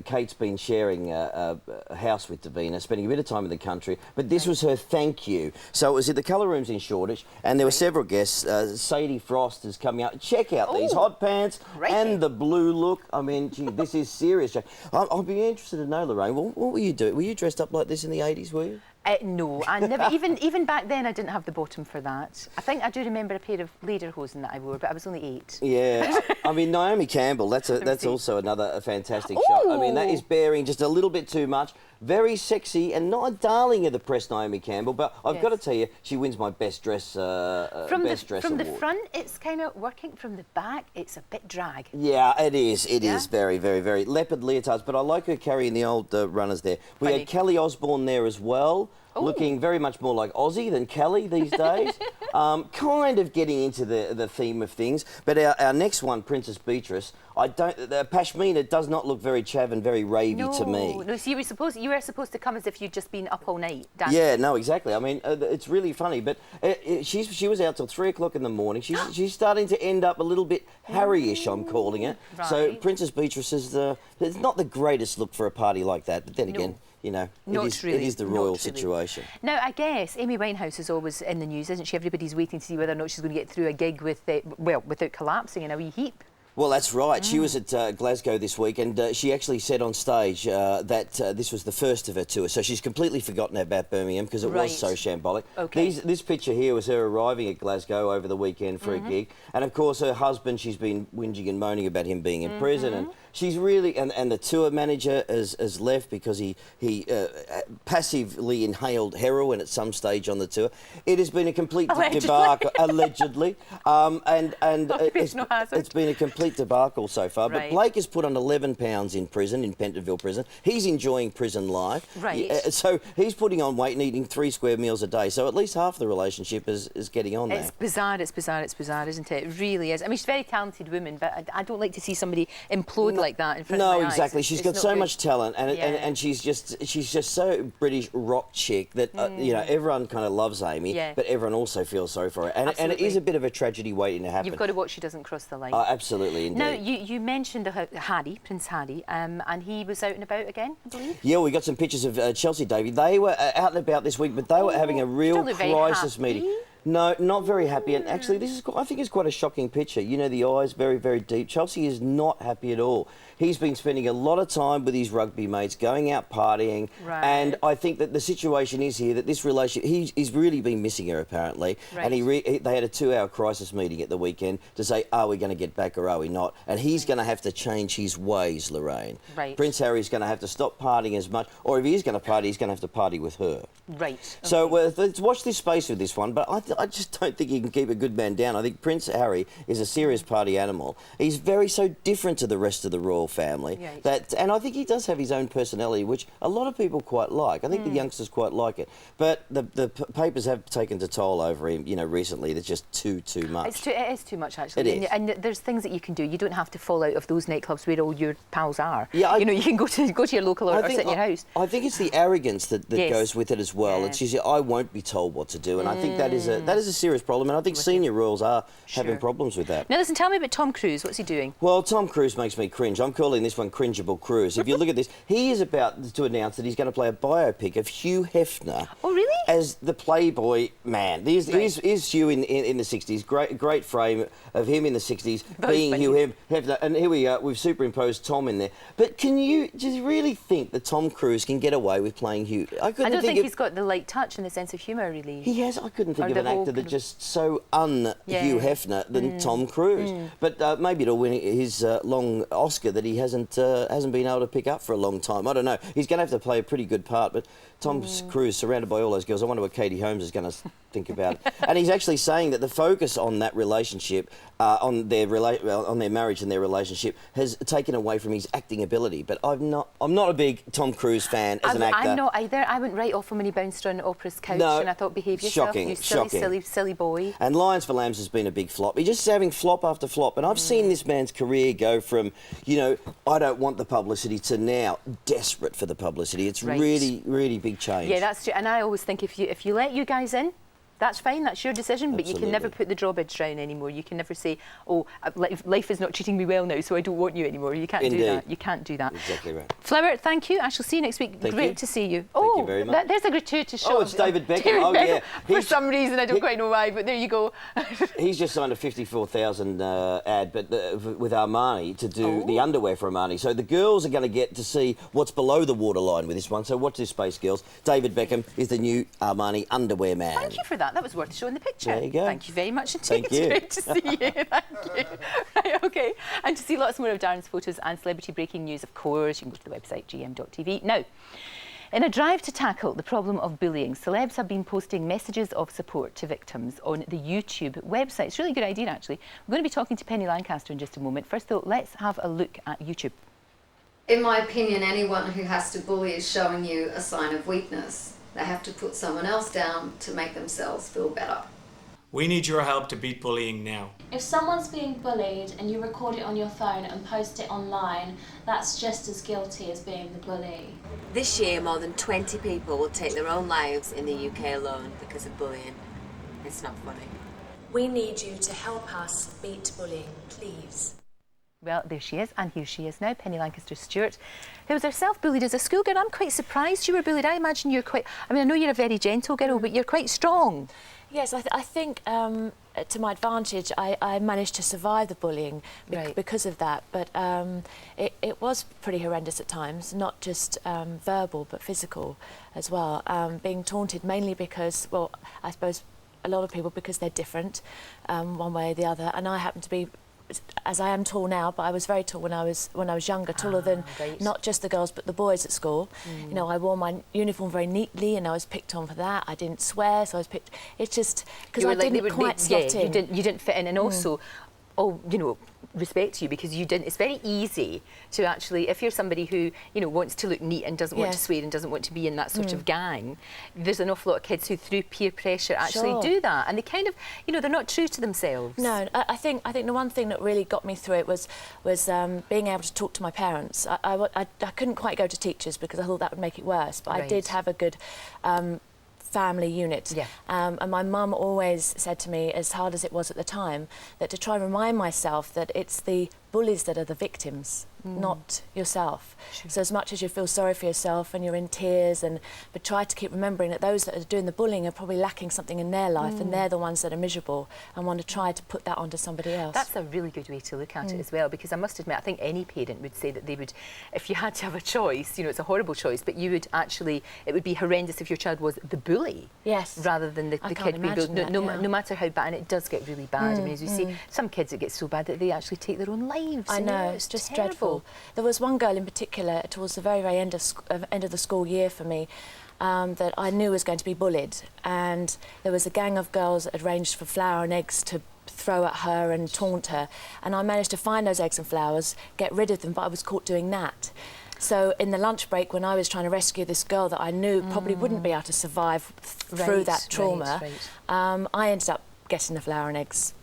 S1: Kate's been sharing a house with Davina, spending a bit of time in the country, but this was her thank you. So it was at the Colour Rooms in Shoreditch, and there were several guests. Sadie Frost is coming out. Check out these hot pants and the blue look. I mean, gee, this is serious. I'll be interested to know, Lorraine, what were you doing? Were you dressed up like this in the 80s, were you?
S17: No, I never. even back then, I didn't have the bottom for that. I think I do remember a pair of lederhosen that I wore, but I was only 8.
S1: Yeah, I mean Naomi Campbell. That's also another fantastic shot. I mean that is bearing just a little bit too much. Very sexy and not a darling of the press, Naomi Campbell. But I've got to tell you, she wins my best dress. From
S17: the front, it's kind of working. From the back, it's a bit drag.
S1: Yeah, it is. It is very leopard leotards. But I like her carrying the old runners there. We had Kelly Osbourne there as well. Looking very much more like Aussie than Kelly these days. Kind of getting into the theme of things. But our next one, Princess Beatrice, Pashmina does not look very chav and very ravey to me.
S17: No, so you were supposed to come as if you'd just been up all night dancing.
S1: Yeah, no, exactly. I mean, it's really funny, but she was out till 3 o'clock in the morning. She's starting to end up a little bit Harry-ish, I'm calling it. Right. So Princess Beatrice is it's not the greatest look for a party like that, but then again, you know, it is the royal situation.
S17: Now, I guess Amy Winehouse is always in the news, isn't she? Everybody's waiting to see whether or not she's going to get through a gig without collapsing in a wee heap.
S1: Well, that's right. She was at Glasgow this week, and she actually said on stage that this was the first of her tour. So she's completely forgotten about Birmingham because it was so shambolic. Okay. This picture here was her arriving at Glasgow over the weekend for a gig. And, of course, her husband, she's been whinging and moaning about him being in prison. And she's really... And the tour manager has left because he passively inhaled heroin at some stage on the tour. It has been a complete debacle, allegedly. It's been a complete debacle so far, but Blake has put on 11 pounds in prison, in Pentonville prison. He's enjoying prison life. Right. So he's putting on weight and eating 3 square meals a day. So at least half the relationship is getting on there.
S17: It's bizarre, isn't it? It really is. I mean, she's a very talented woman, but I don't like to see somebody implode like that in front of my eyes.
S1: No, exactly. She's got so much talent, and she's just so British rock chick that you know, everyone kind of loves Amy, but everyone also feels sorry for her. And it is a bit of a tragedy waiting to happen.
S17: You've got to watch she doesn't cross the line.
S1: Absolutely. Indeed.
S17: Now, you mentioned Prince Harry, and he was out and about again, I believe?
S1: Yeah, we got some pictures of Chelsea Davy. They were out and about this week, but they were having a real crisis meeting. No, not very happy. And actually, I think it's quite a shocking picture. You know, the eyes very deep. Chelsea is not happy at all. He's been spending a lot of time with his rugby mates, going out partying. Right. And I think that the situation is here that this relationship, he's really been missing her, apparently. Right. And they had a 2-hour crisis meeting at the weekend to say, are we going to get back or are we not? And he's going to have to change his ways, Lorraine. Right. Prince Harry's going to have to stop partying as much, or if he is going to party, he's going to have to party with her.
S17: Right. Okay.
S1: So let's watch this space with this one. But I just don't think you can keep a good man down. I think Prince Harry is a serious party animal. He's so different to the rest of the royal family.
S17: Yeah,
S1: and I think he does have his own personality, which a lot of people quite like. I think the youngsters quite like it. But the papers have taken a toll over him, recently. That's just too much.
S17: It is too much, actually.
S1: It is.
S17: And there's things that you can do. You don't have to fall out of those nightclubs where all your pals are.
S1: Yeah,
S17: you can go to your local or sit in your house.
S1: I think it's the arrogance that goes with it as well. It's just, I won't be told what to do, and I think that is a serious problem, and I think senior royals are having problems with that.
S17: Now listen, tell me about Tom Cruise. What's he doing?
S1: Well, Tom Cruise makes me cringe. I'm calling this one Cringeable Cruise. If you look at this, he is about to announce that he's going to play a biopic of Hugh Hefner.
S17: Oh, really?
S1: As the Playboy man. Here's Hugh in the 60s. Great frame of him in the 60s being Hugh Hefner. And here we are, we've superimposed Tom in there. But can you just really think that Tom Cruise can get away with playing Hugh? I don't
S17: think he's got the light touch and the sense of humour, really.
S1: He has. I couldn't think of an actor that just so Hugh Hefner than Tom Cruise. But maybe it'll win his long Oscar that he hasn't been able to pick up for a long time. I don't know. He's going to have to play a pretty good part, but Tom Cruise, surrounded by all those girls, I wonder what Katie Holmes is going to think about it. And he's actually saying that the focus on that relationship, on their marriage and their relationship, has taken away from his acting ability. But I'm not a big Tom Cruise fan as an actor.
S17: I'm not either. I went right off him when he bounced around Oprah's couch, and I thought, behave yourself, you silly boy.
S1: And Lions for Lambs has been a big flop. He's just having flop after flop. And I've seen this man's career go from, I don't want the publicity to now desperate for the publicity. It's really, really big change.
S17: Yeah, that's true. And I always think if you let you guys in, that's fine, that's your decision, but you can never put the drawbridge down anymore. You can never say, oh, life is not treating me well now, so I don't want you anymore. You can't do that. You can't do that.
S1: Exactly right.
S17: Flower, thank you. I shall see you next week. Great to see you.
S1: Thank you very much.
S17: There's a gratuitous shot.
S1: Oh, it's David Beckham. Oh, yeah.
S17: For some reason, I don't quite know why, but there you go.
S1: He's just signed a 54,000 ad with Armani to do the underwear for Armani. So the girls are going to get to see what's below the waterline with this one. So watch this space, girls. David Beckham is the new Armani underwear man.
S17: Thank you for that. That was worth showing the picture.
S1: There you go.
S17: Thank you very much indeed.
S1: Thank you.
S17: It's great to see you. Thank you. Right, OK. And to see lots more of Darren's photos and celebrity breaking news, of course, you can go to the website gm.tv. Now, in a drive to tackle the problem of bullying, celebs have been posting messages of support to victims on the YouTube website. It's a really good idea, actually. We're going to be talking to Penny Lancaster in just a moment. First, though, let's have a look at YouTube.
S2: In my opinion, anyone who has to bully is showing you a sign of weakness. They have to put someone else down to make themselves feel better.
S4: We need your help to beat bullying now.
S6: If someone's being bullied and you record it on your phone and post it online, that's just as guilty as being the bully.
S7: This year, more than 20 people will take their own lives in the UK alone because of bullying. It's not funny.
S8: We need you to help us beat bullying, please.
S17: Well, there she is, and here she is now, Penny Lancaster Stewart, who was herself bullied as a schoolgirl. I'm quite surprised you were bullied. I imagine you're quite... I mean, I know you're a very gentle girl, but you're quite strong.
S8: Yes, I think to my advantage, I managed to survive the bullying because of that. But it was pretty horrendous at times, not just verbal, but physical as well. Being taunted mainly because, well, I suppose a lot of people, because they're different one way or the other. And I happen to be, as I am tall now, but I was very tall when I was younger, taller than not just the girls but the boys at school. You know, I wore my uniform very neatly, and I was picked on for that. I didn't swear, so I was picked. It's just because I didn't quite slot in.
S17: You didn't fit in, and also, you know, respect you because you didn't. It's very easy to actually, if you're somebody who, you know, wants to look neat and doesn't want to swear and doesn't want to be in that sort of gang, there's an awful lot of kids who through peer pressure actually do that, and they kind of, you know, they're not true to themselves.
S8: No, I think the one thing that really got me through it was being able to talk to my parents. I couldn't quite go to teachers because I thought that would make it worse, but I did have a good family unit. And my mum always said to me, as hard as it was at the time, that to try and remind myself that it's the bullies that are the victims, not yourself. So as much as you feel sorry for yourself and you're in tears, but try to keep remembering that those that are doing the bullying are probably lacking something in their life, and they're the ones that are miserable, and want to try to put that onto somebody else.
S17: That's a really good way to look at it as well, because I must admit, I think any parent would say that they would, if you had to have a choice, you know, it's a horrible choice, but you would actually, it would be horrendous if your child was the bully, rather than the kid being bullied. No matter how bad, and it does get really bad. I mean, as you see, some kids it gets so bad that they actually take their own lives.
S8: I know, it's just dreadful. There was one girl in particular towards the very end of the school year for me. that I knew was going to be bullied, and there was a gang of girls that had arranged for flour and eggs to throw at her and taunt her, and I managed to find those eggs and flowers, get rid of them, but I was caught doing that. So in the lunch break, when I was trying to rescue this girl that I knew probably wouldn't be able to survive through that trauma, I ended up getting the flour and eggs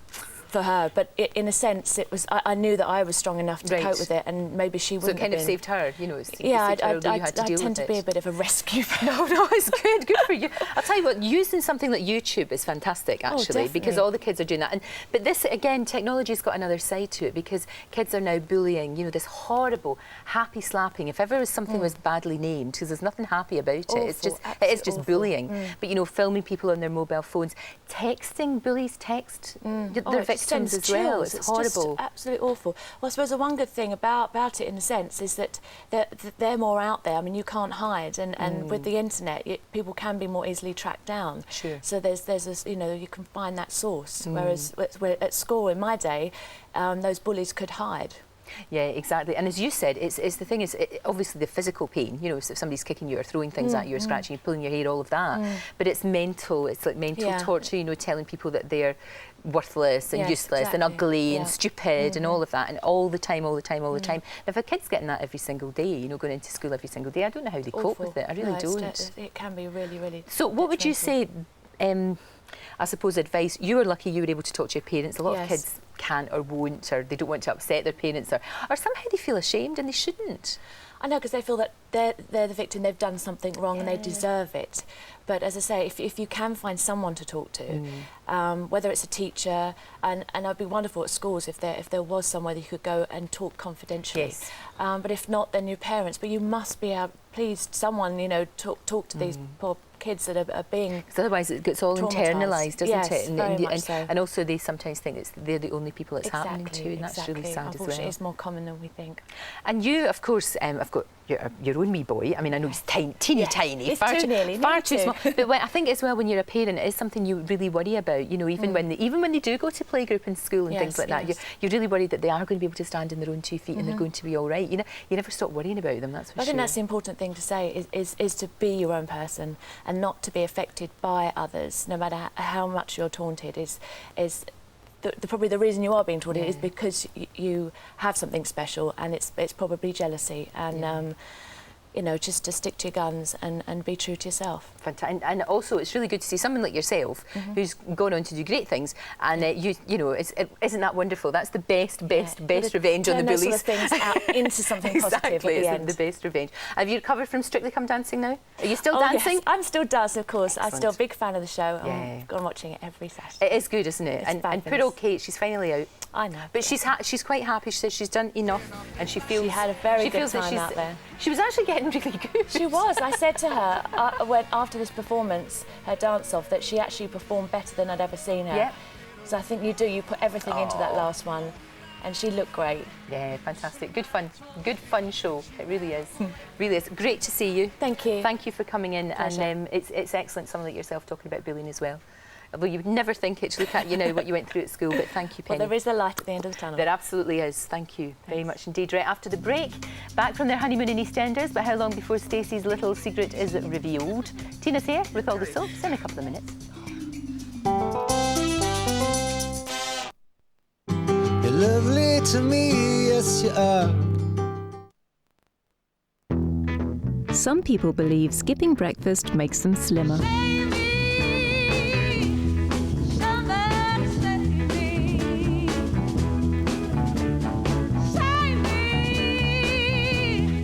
S8: for her, but in a sense, it was. I knew that I was strong enough to cope with it, and maybe she wouldn't.
S17: So it kind
S8: have
S17: of
S8: been.
S17: saved her, you know.
S8: I tend to be a bit of a rescue.
S17: No, it's good for you. I'll tell you what, using something like YouTube is fantastic, actually, because all the kids are doing that. But this, again, technology's got another side to it, because kids are now bullying. You know, this horrible happy slapping. If ever something was badly named, because there's nothing happy about it. It is just bullying. But you know, filming people on their mobile phones, texting, bullies text their victims as well. It's horrible.
S8: Just absolutely awful. Well, I suppose the one good thing about it, in a sense, is that they're more out there. I mean, you can't hide, and with the internet, people can be more easily tracked down.
S17: Sure.
S8: So there's this, you know, you can find that source. Whereas at school in my day, those bullies could hide.
S17: Yeah, exactly. And as you said, it's the thing is, obviously the physical pain, you know, if somebody's kicking you or throwing things at you or scratching you, pulling your hair, all of that. But it's mental, it's like mental torture, you know, telling people that they're worthless and useless and ugly and stupid and all of that, and all the time. Now, if a kid's getting that every single day, you know, going into school every single day, I don't know how they cope with it. I really don't.
S8: It can be really, really.
S17: So what would you say, I suppose, advice? You were lucky you were able to talk to your parents. A lot of kids can't or won't, or they don't want to upset their parents, or somehow they feel ashamed and they shouldn't.
S8: I know, because they feel that they're the victim, they've done something wrong and they deserve it. But as I say, if you can find someone to talk to, whether it's a teacher, and it'd be wonderful at schools if there was somewhere that you could go and talk confidentially.
S17: Yes.
S8: But if not, then your parents. But you must be able, please, someone, you know, talk to these poor kids that are being.
S17: Because otherwise it gets all internalised, doesn't it?
S8: Very much so.
S17: And also they sometimes think they're the only people it's happening to, and that's really sad as well.
S8: It's more common than we think.
S17: And you, of course, have got your own wee boy. I mean, I know he's teeny tiny,
S8: It's
S17: far too small. But I think as well, when you're a parent, it is something you really worry about. You know, even when they do go to playgroup in school and things like that, you're really worried that they are going to be able to stand on their own 2 feet and they're going to be all right. You know, you never stop worrying about them. That's for sure.
S8: I think that's the important thing to say is to be your own person and not to be affected by others, no matter how much you're taunted. Is probably the reason you are being taunted is because you have something special, and it's probably jealousy, and you know, just to stick to your guns and be true to yourself.
S17: Fantastic. And also, it's really good to see someone like yourself who's gone on to do great things, and you know, isn't that wonderful? That's the best revenge on the bullies.
S8: Those sort of things out into something positive at the end.
S17: It's the best revenge. Have you recovered from Strictly Come Dancing now? Are you still dancing?
S8: Yes, I'm still dancing, of course.
S17: Excellent.
S8: I'm still a big fan of the show. I'm going watching it every Saturday.
S17: It is good, isn't it? And poor old Kate, she's finally out.
S8: I know.
S17: But she's quite happy. She says she's done enough, and she feels
S8: she had a very good time out there.
S17: She was actually getting really good.
S8: She was. I said to her when after this performance, her dance-off, that she actually performed better than I'd ever seen her.
S17: Yep.
S8: So I think you do. You put everything into that last one, and she looked great.
S17: Yeah, fantastic. Good fun show. It really is. Really is. Great to see you.
S8: Thank you.
S17: Thank you for coming in.
S8: Pleasure.
S17: And it's excellent, someone like yourself talking about bullying as well. Although you would never think it to look at, you know, what you went through at school, but thank you, Penny.
S8: Well, there is a light at the end of the tunnel.
S17: There absolutely is. Thank you very much indeed. Right after the break, back from their honeymoon in EastEnders, but how long before Stacey's little secret is revealed? Tina's here with all the soaps in a couple of minutes.
S15: You're lovely to me, yes you are.
S3: Some people believe skipping breakfast makes them slimmer.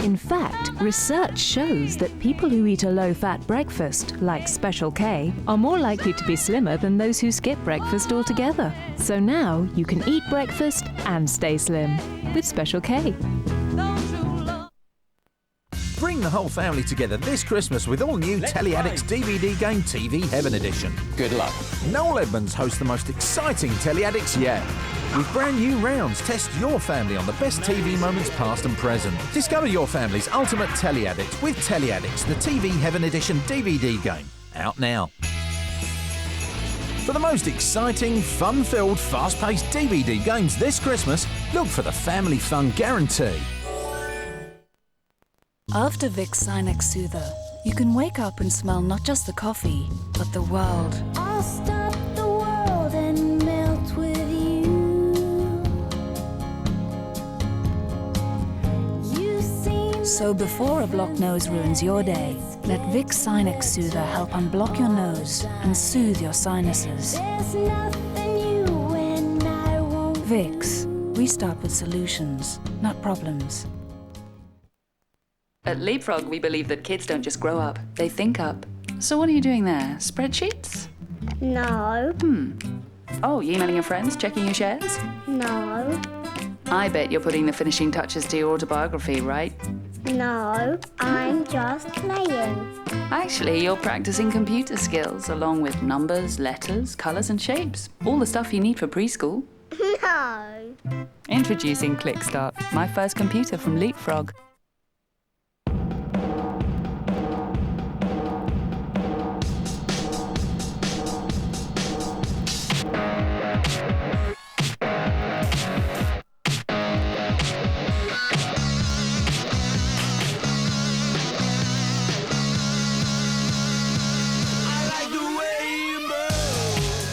S3: In fact, research shows that people who eat a low-fat breakfast, like Special K, are more likely to be slimmer than those who skip breakfast altogether. So now you can eat breakfast and stay slim with Special K.
S5: Bring the whole family together this Christmas with all new Telly Addicts DVD game TV Heaven Edition. Good luck. Noel Edmonds hosts the most exciting Telly Addicts yet. With brand new rounds, test your family on the best TV moments past and present. Discover your family's ultimate Telly Addict with Telly Addicts, the TV Heaven Edition DVD game. Out now. For the most exciting, fun-filled, fast-paced DVD games this Christmas, look for the Family Fun Guarantee.
S9: After Vicks Sinex Soother, You can wake up and smell not just the coffee, but the world.
S10: I'll stop the world and melt with you. You seem
S9: So before a blocked nose ruins your day, let Vicks Sinex Soother help unblock your nose and soothe your sinuses.
S10: there's nothing you and I won't.
S9: Vicks. We start with solutions, not problems.
S11: At Leapfrog, we believe that kids don't just grow up, they think up. So what are you doing there? Spreadsheets?
S10: No.
S11: Oh, you emailing your friends, checking your shares?
S10: No.
S11: I bet you're putting the finishing touches to your autobiography, right?
S10: No. I'm just playing.
S11: Actually, you're practicing computer skills, along with numbers, letters, colours and shapes. All the stuff you need for preschool.
S10: No.
S11: Introducing ClickStart, my first computer from Leapfrog.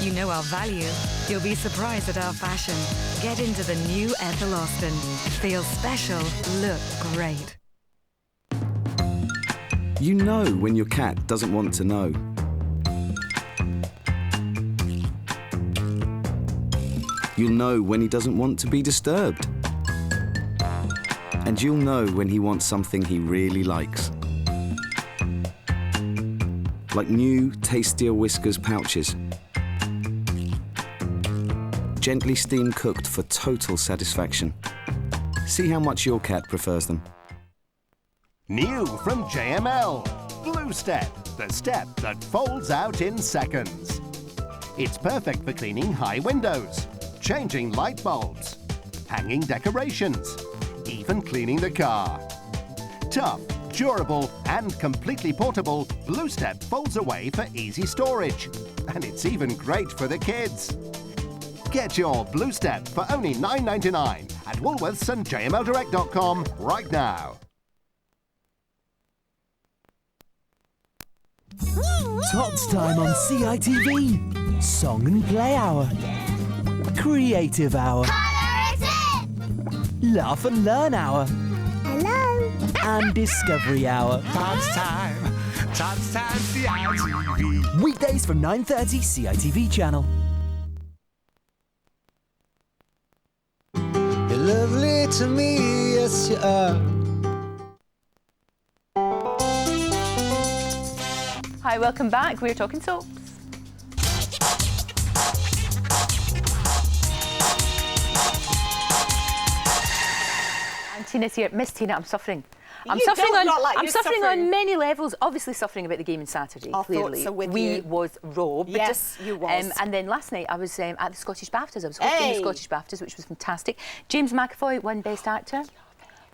S12: You know our value. You'll be surprised at our fashion. Get into the new Ethel Austin. Feel special, look great.
S14: You know when your cat doesn't want to know. You'll know when he doesn't want to be disturbed. And you'll know when he wants something he really likes. Like new, tastier Whiskas pouches. Gently steam cooked for total satisfaction. See how much your cat prefers them.
S16: New from JML, Blue Step, the step that folds out in seconds. It's perfect for cleaning high windows, changing light bulbs, hanging decorations, even cleaning the car. Tough, durable and completely portable, Blue Step folds away for easy storage. And it's even great for the kids. Get your Blue Step for only $9.99 at Woolworths and jmldirect.com right now.
S18: Tots time on CITV. Song and Play Hour. Creative Hour. Laugh and Learn Hour.
S10: Hello.
S18: And Discovery Hour.
S31: Tots time, CITV.
S18: Weekdays from 9:30 CITV channel.
S15: You're lovely to me, yes you are.
S17: Hi, welcome back. We're talking soaps. And Tina's here. Miss Tina, I'm suffering. I'm suffering on many levels. Obviously suffering about the game on Saturday.
S16: Our
S17: clearly,
S16: thoughts are with
S17: we
S16: you.
S17: was robbed.
S16: Yes, you was.
S17: And then last night I was at the Scottish BAFTAs. I was hosting the Scottish BAFTAs, which was fantastic. James McAvoy won Best Actor.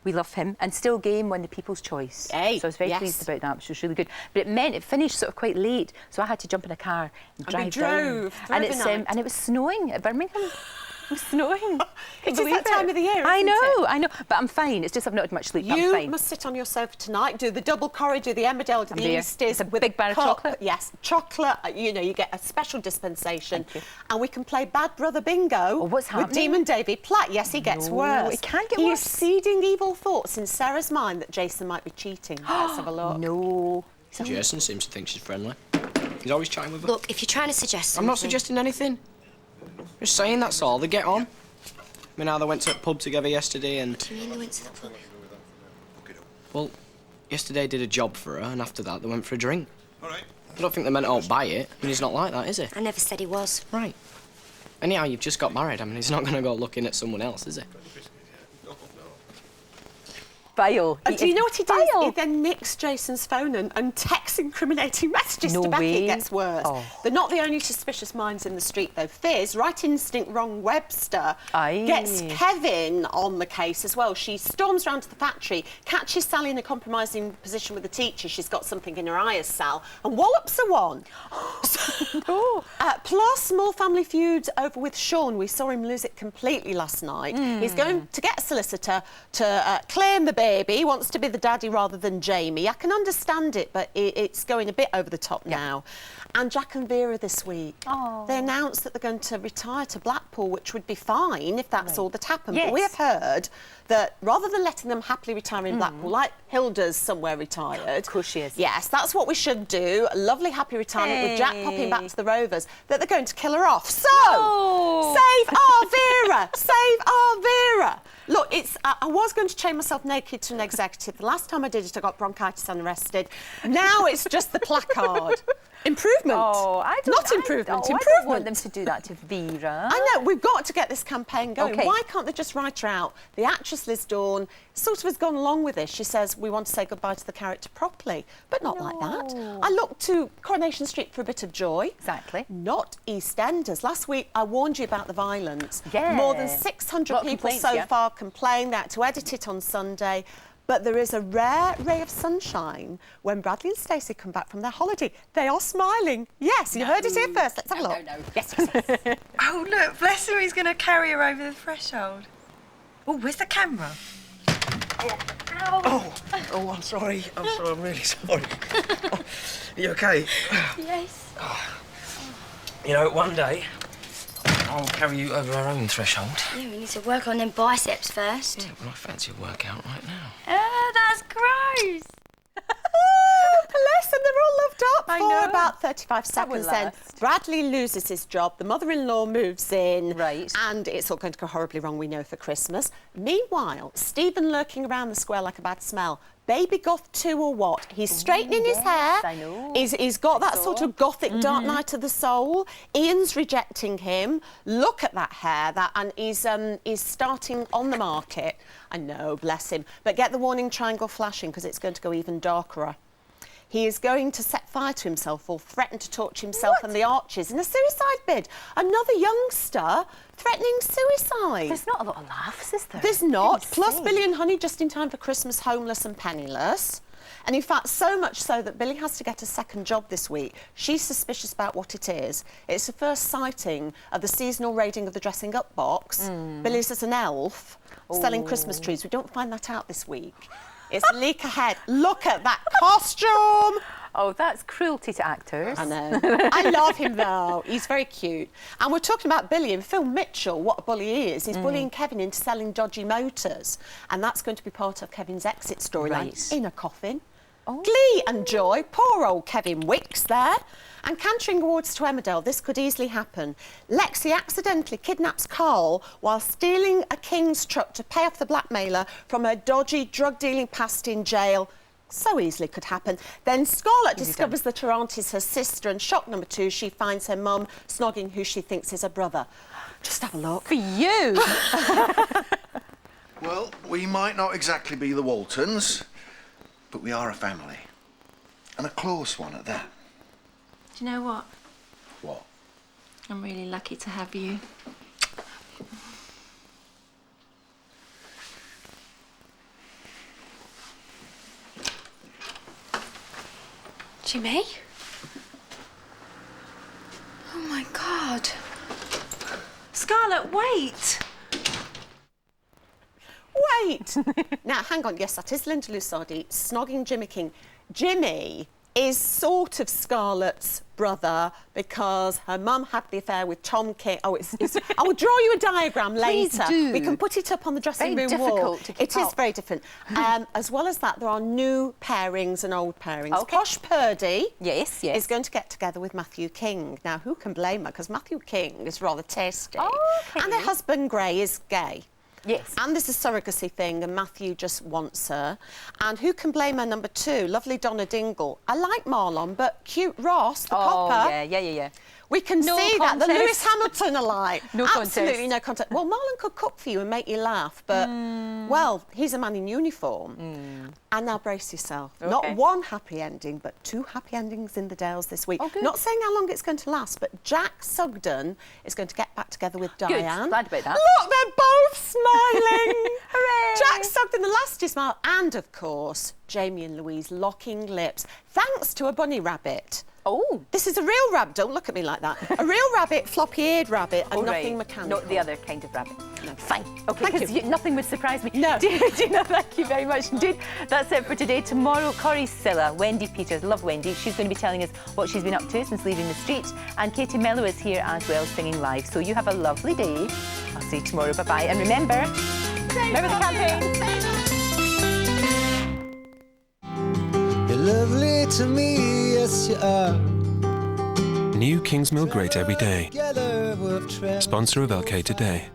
S17: We love him. And Still Game won the People's Choice. So I was very pleased about that, which was really good. But it meant it finished sort of quite late, so I had to jump in a car and drive down. And it was snowing at Birmingham. It was snowing.
S16: It's just that time of the year,
S17: I
S16: isn't
S17: know,
S16: it?
S17: I know. But I'm fine. It's just I've not had much sleep. I'm
S16: You
S17: fine.
S16: must sit on your sofa tonight, do the double curry, do the Emmerdale, do the Easties.
S17: With a big bar of chocolate?
S16: Yes, chocolate. You know, you get a special dispensation. And we can play Bad Brother Bingo
S17: what's happening?
S16: with Demon Davy Platt. Yes, he gets worse.
S17: It can't get
S16: worse.
S17: worse.
S16: He is seeding evil thoughts in Sarah's mind that Jason might be cheating. Let's have a look.
S17: No.
S19: Jason seems to think she's friendly. He's always chatting with her.
S20: Look, if you're trying to suggest
S19: I'm not
S20: something-
S19: suggesting anything. Just saying that's all. They get on. I mean, how they went to a pub together yesterday and...
S20: What do you mean they went to the pub?
S19: Well, yesterday did a job for her, and after that they went for a drink. All right. I don't think they meant to all buy it. I mean, he's not like that, is he?
S20: I never said he was.
S19: Right. Anyhow, you've just got married. I mean, he's not going to go looking at someone else, is he?
S17: Vile.
S16: Do you know what he does? He then nicks Jason's phone and texts incriminating messages to Becky. It gets worse. They're not the only suspicious minds in the street, though. Fizz, Right Instinct, Wrong Webster, gets Kevin on the case as well. She storms round to the factory, catches Sally in a compromising position with the teacher. She's got something in her eye as Sal, and wallops her one. Plus, Small Family Feud over with Sean. We saw him lose it completely last night. He's going to get a solicitor to claim the bill
S13: baby. He wants to be the daddy rather than Jamie. I can understand it, but it's going a bit over the top now. And Jack and Vera this week, they announced that they're going to retire to Blackpool, which would be fine if that's all that happened.
S17: Yes.
S13: But we have heard that rather than letting them happily retire in Blackpool, like Hilda's somewhere retired.
S17: Of course she is.
S13: Yes, that's what we should do. A lovely happy retirement with Jack popping back to the Rovers, that they're going to kill her off. So, save our Vera! Save our Vera! Look, I was going to chain myself naked to an executive. The last time I did it, I got bronchitis and arrested. Now it's just the placard. Improvement.
S17: Oh, I don't...
S13: Not improvement, improvement.
S17: I don't want them to do that to Vera.
S13: I know, we've got to get this campaign going.
S17: Okay.
S13: Why can't they just write her out? The actress Liz Dawn sort of has gone along with this. She says, we want to say goodbye to the character properly, but not like that. I look to Coronation Street for a bit of joy.
S17: Exactly.
S13: Not EastEnders. Last week, I warned you about the violence.
S17: Yeah.
S13: More than 600 people so far complained. They had to edit it on Sunday. But there is a rare ray of sunshine when Bradley and Stacey come back from their holiday. They are smiling. Yes, you heard it here first. Let's have a look. Yes, yes.
S21: Oh, look, bless him, he's going to carry her over the threshold. Oh, where's the camera?
S22: Oh, I'm sorry. I'm really sorry. Are you okay?
S21: Yes.
S22: You know, one day, I'll carry you over our own threshold.
S20: Yeah, we need to work on them biceps first.
S22: Yeah, well, I fancy a workout right now.
S21: Oh, that's gross.
S13: Bless them, they're all loved up
S17: I
S13: for
S17: know.
S13: about 35 seconds then. Bradley loses his job, the mother-in-law moves in.
S17: Right.
S13: And it's all going to go horribly wrong, we know, for Christmas. Meanwhile, Stephen lurking around the square like a bad smell. Baby goth 2 or what? He's straightening his hair.
S17: I know.
S13: He's got that sort of gothic dark night of the soul. Ian's rejecting him. Look at that hair, and he's starting on the market. I know, bless him. But get the warning triangle flashing because it's going to go even darker. He is going to set fire to himself or threaten to torture himself and the Archers in a suicide bid. Another youngster threatening suicide.
S17: There's not a lot of laughs, is there?
S13: There's not. Plus Billy and Honey just in time for Christmas, homeless and penniless. And in fact, so much so that Billy has to get a second job this week. She's suspicious about what it is. It's the first sighting of the seasonal raiding of the dressing up box. Billy's as an elf selling Christmas trees. We don't find that out this week. It's a leak ahead. Look at that costume.
S17: Oh, that's cruelty to actors.
S13: I know. I love him, though. He's very cute. And we're talking about Billy and Phil Mitchell, what a bully he is. He's bullying Kevin into selling dodgy motors. And that's going to be part of Kevin's exit storyline in a coffin. Glee and joy. Poor old Kevin Wicks there. And cantering towards to Emmerdale, this could easily happen. Lexi accidentally kidnaps Carl while stealing a King's truck to pay off the blackmailer from her dodgy drug-dealing past in jail. So easily could happen. Then Scarlett discovers that her aunt is her sister, and shock number 2, she finds her mum snogging who she thinks is her brother. Just have a look.
S17: For you!
S23: Well, we might not exactly be the Waltons, but we are a family. And a close one at that.
S21: Do you know what?
S23: What?
S21: I'm really lucky to have you.
S20: Jimmy? Oh my God.
S21: Scarlett, wait!
S13: Wait! Now, hang on. Yes, that is Linda Lusardi snogging Jimmy King. Jimmy is sort of Scarlett's brother because her mum had the affair with Tom King. Oh, I will draw you a diagram later.
S17: Please do.
S13: We can put it up on the dressing room wall.
S17: Difficult to keep
S13: It is very different. As well as that, there are new pairings and old pairings.
S17: Okay.
S13: Posh Purdy
S17: is
S13: going to get together with Matthew King. Now, who can blame her? Because Matthew King is rather tasty. And her husband, Gray, is gay.
S17: Yes.
S13: And there's a surrogacy thing, and Matthew just wants her. And who can blame her, number 2? Lovely Donna Dingle. I like Marlon, but cute Ross, the copper.
S17: Yeah.
S13: We can
S17: No
S13: see that. The
S17: contest.
S13: Lewis Hamilton alike.
S17: No
S13: Absolutely
S17: contest.
S13: no contact. Well, Marlon could cook for you and make you laugh, but, well, he's a man in uniform. And now brace yourself.
S17: Okay.
S13: Not one happy ending, but 2 happy endings in the Dales this week. Not saying how long it's going to last, but Jack Sugden is going to get back together with Diane.
S17: Glad about that.
S13: Look, they're both smiling. Hooray! Jack Sugden, the last to smile. And, of course, Jamie and Louise locking lips, thanks to a bunny rabbit.
S17: Oh.
S13: This is a real rabbit. Don't look at me like that. A real rabbit, floppy-eared rabbit, and nothing mechanical.
S17: Not the other kind of rabbit.
S13: No.
S17: Fine. Okay,
S13: Thank
S17: because
S13: you.
S17: nothing would surprise me.
S13: No.
S17: Gina, thank you very much indeed. That's it for today. Tomorrow, Corrie Silla, Wendy Peters, love Wendy. She's going to be telling us what she's been up to since leaving the street. And Katie Mello is here as well, singing live. So you have a lovely day. I'll see you tomorrow. Bye-bye. And remember the campaign.
S15: You're lovely to me, yes you are.
S1: New Kingsmill Great Every Day.
S15: Together we've traveled.
S1: Sponsor of LK Today.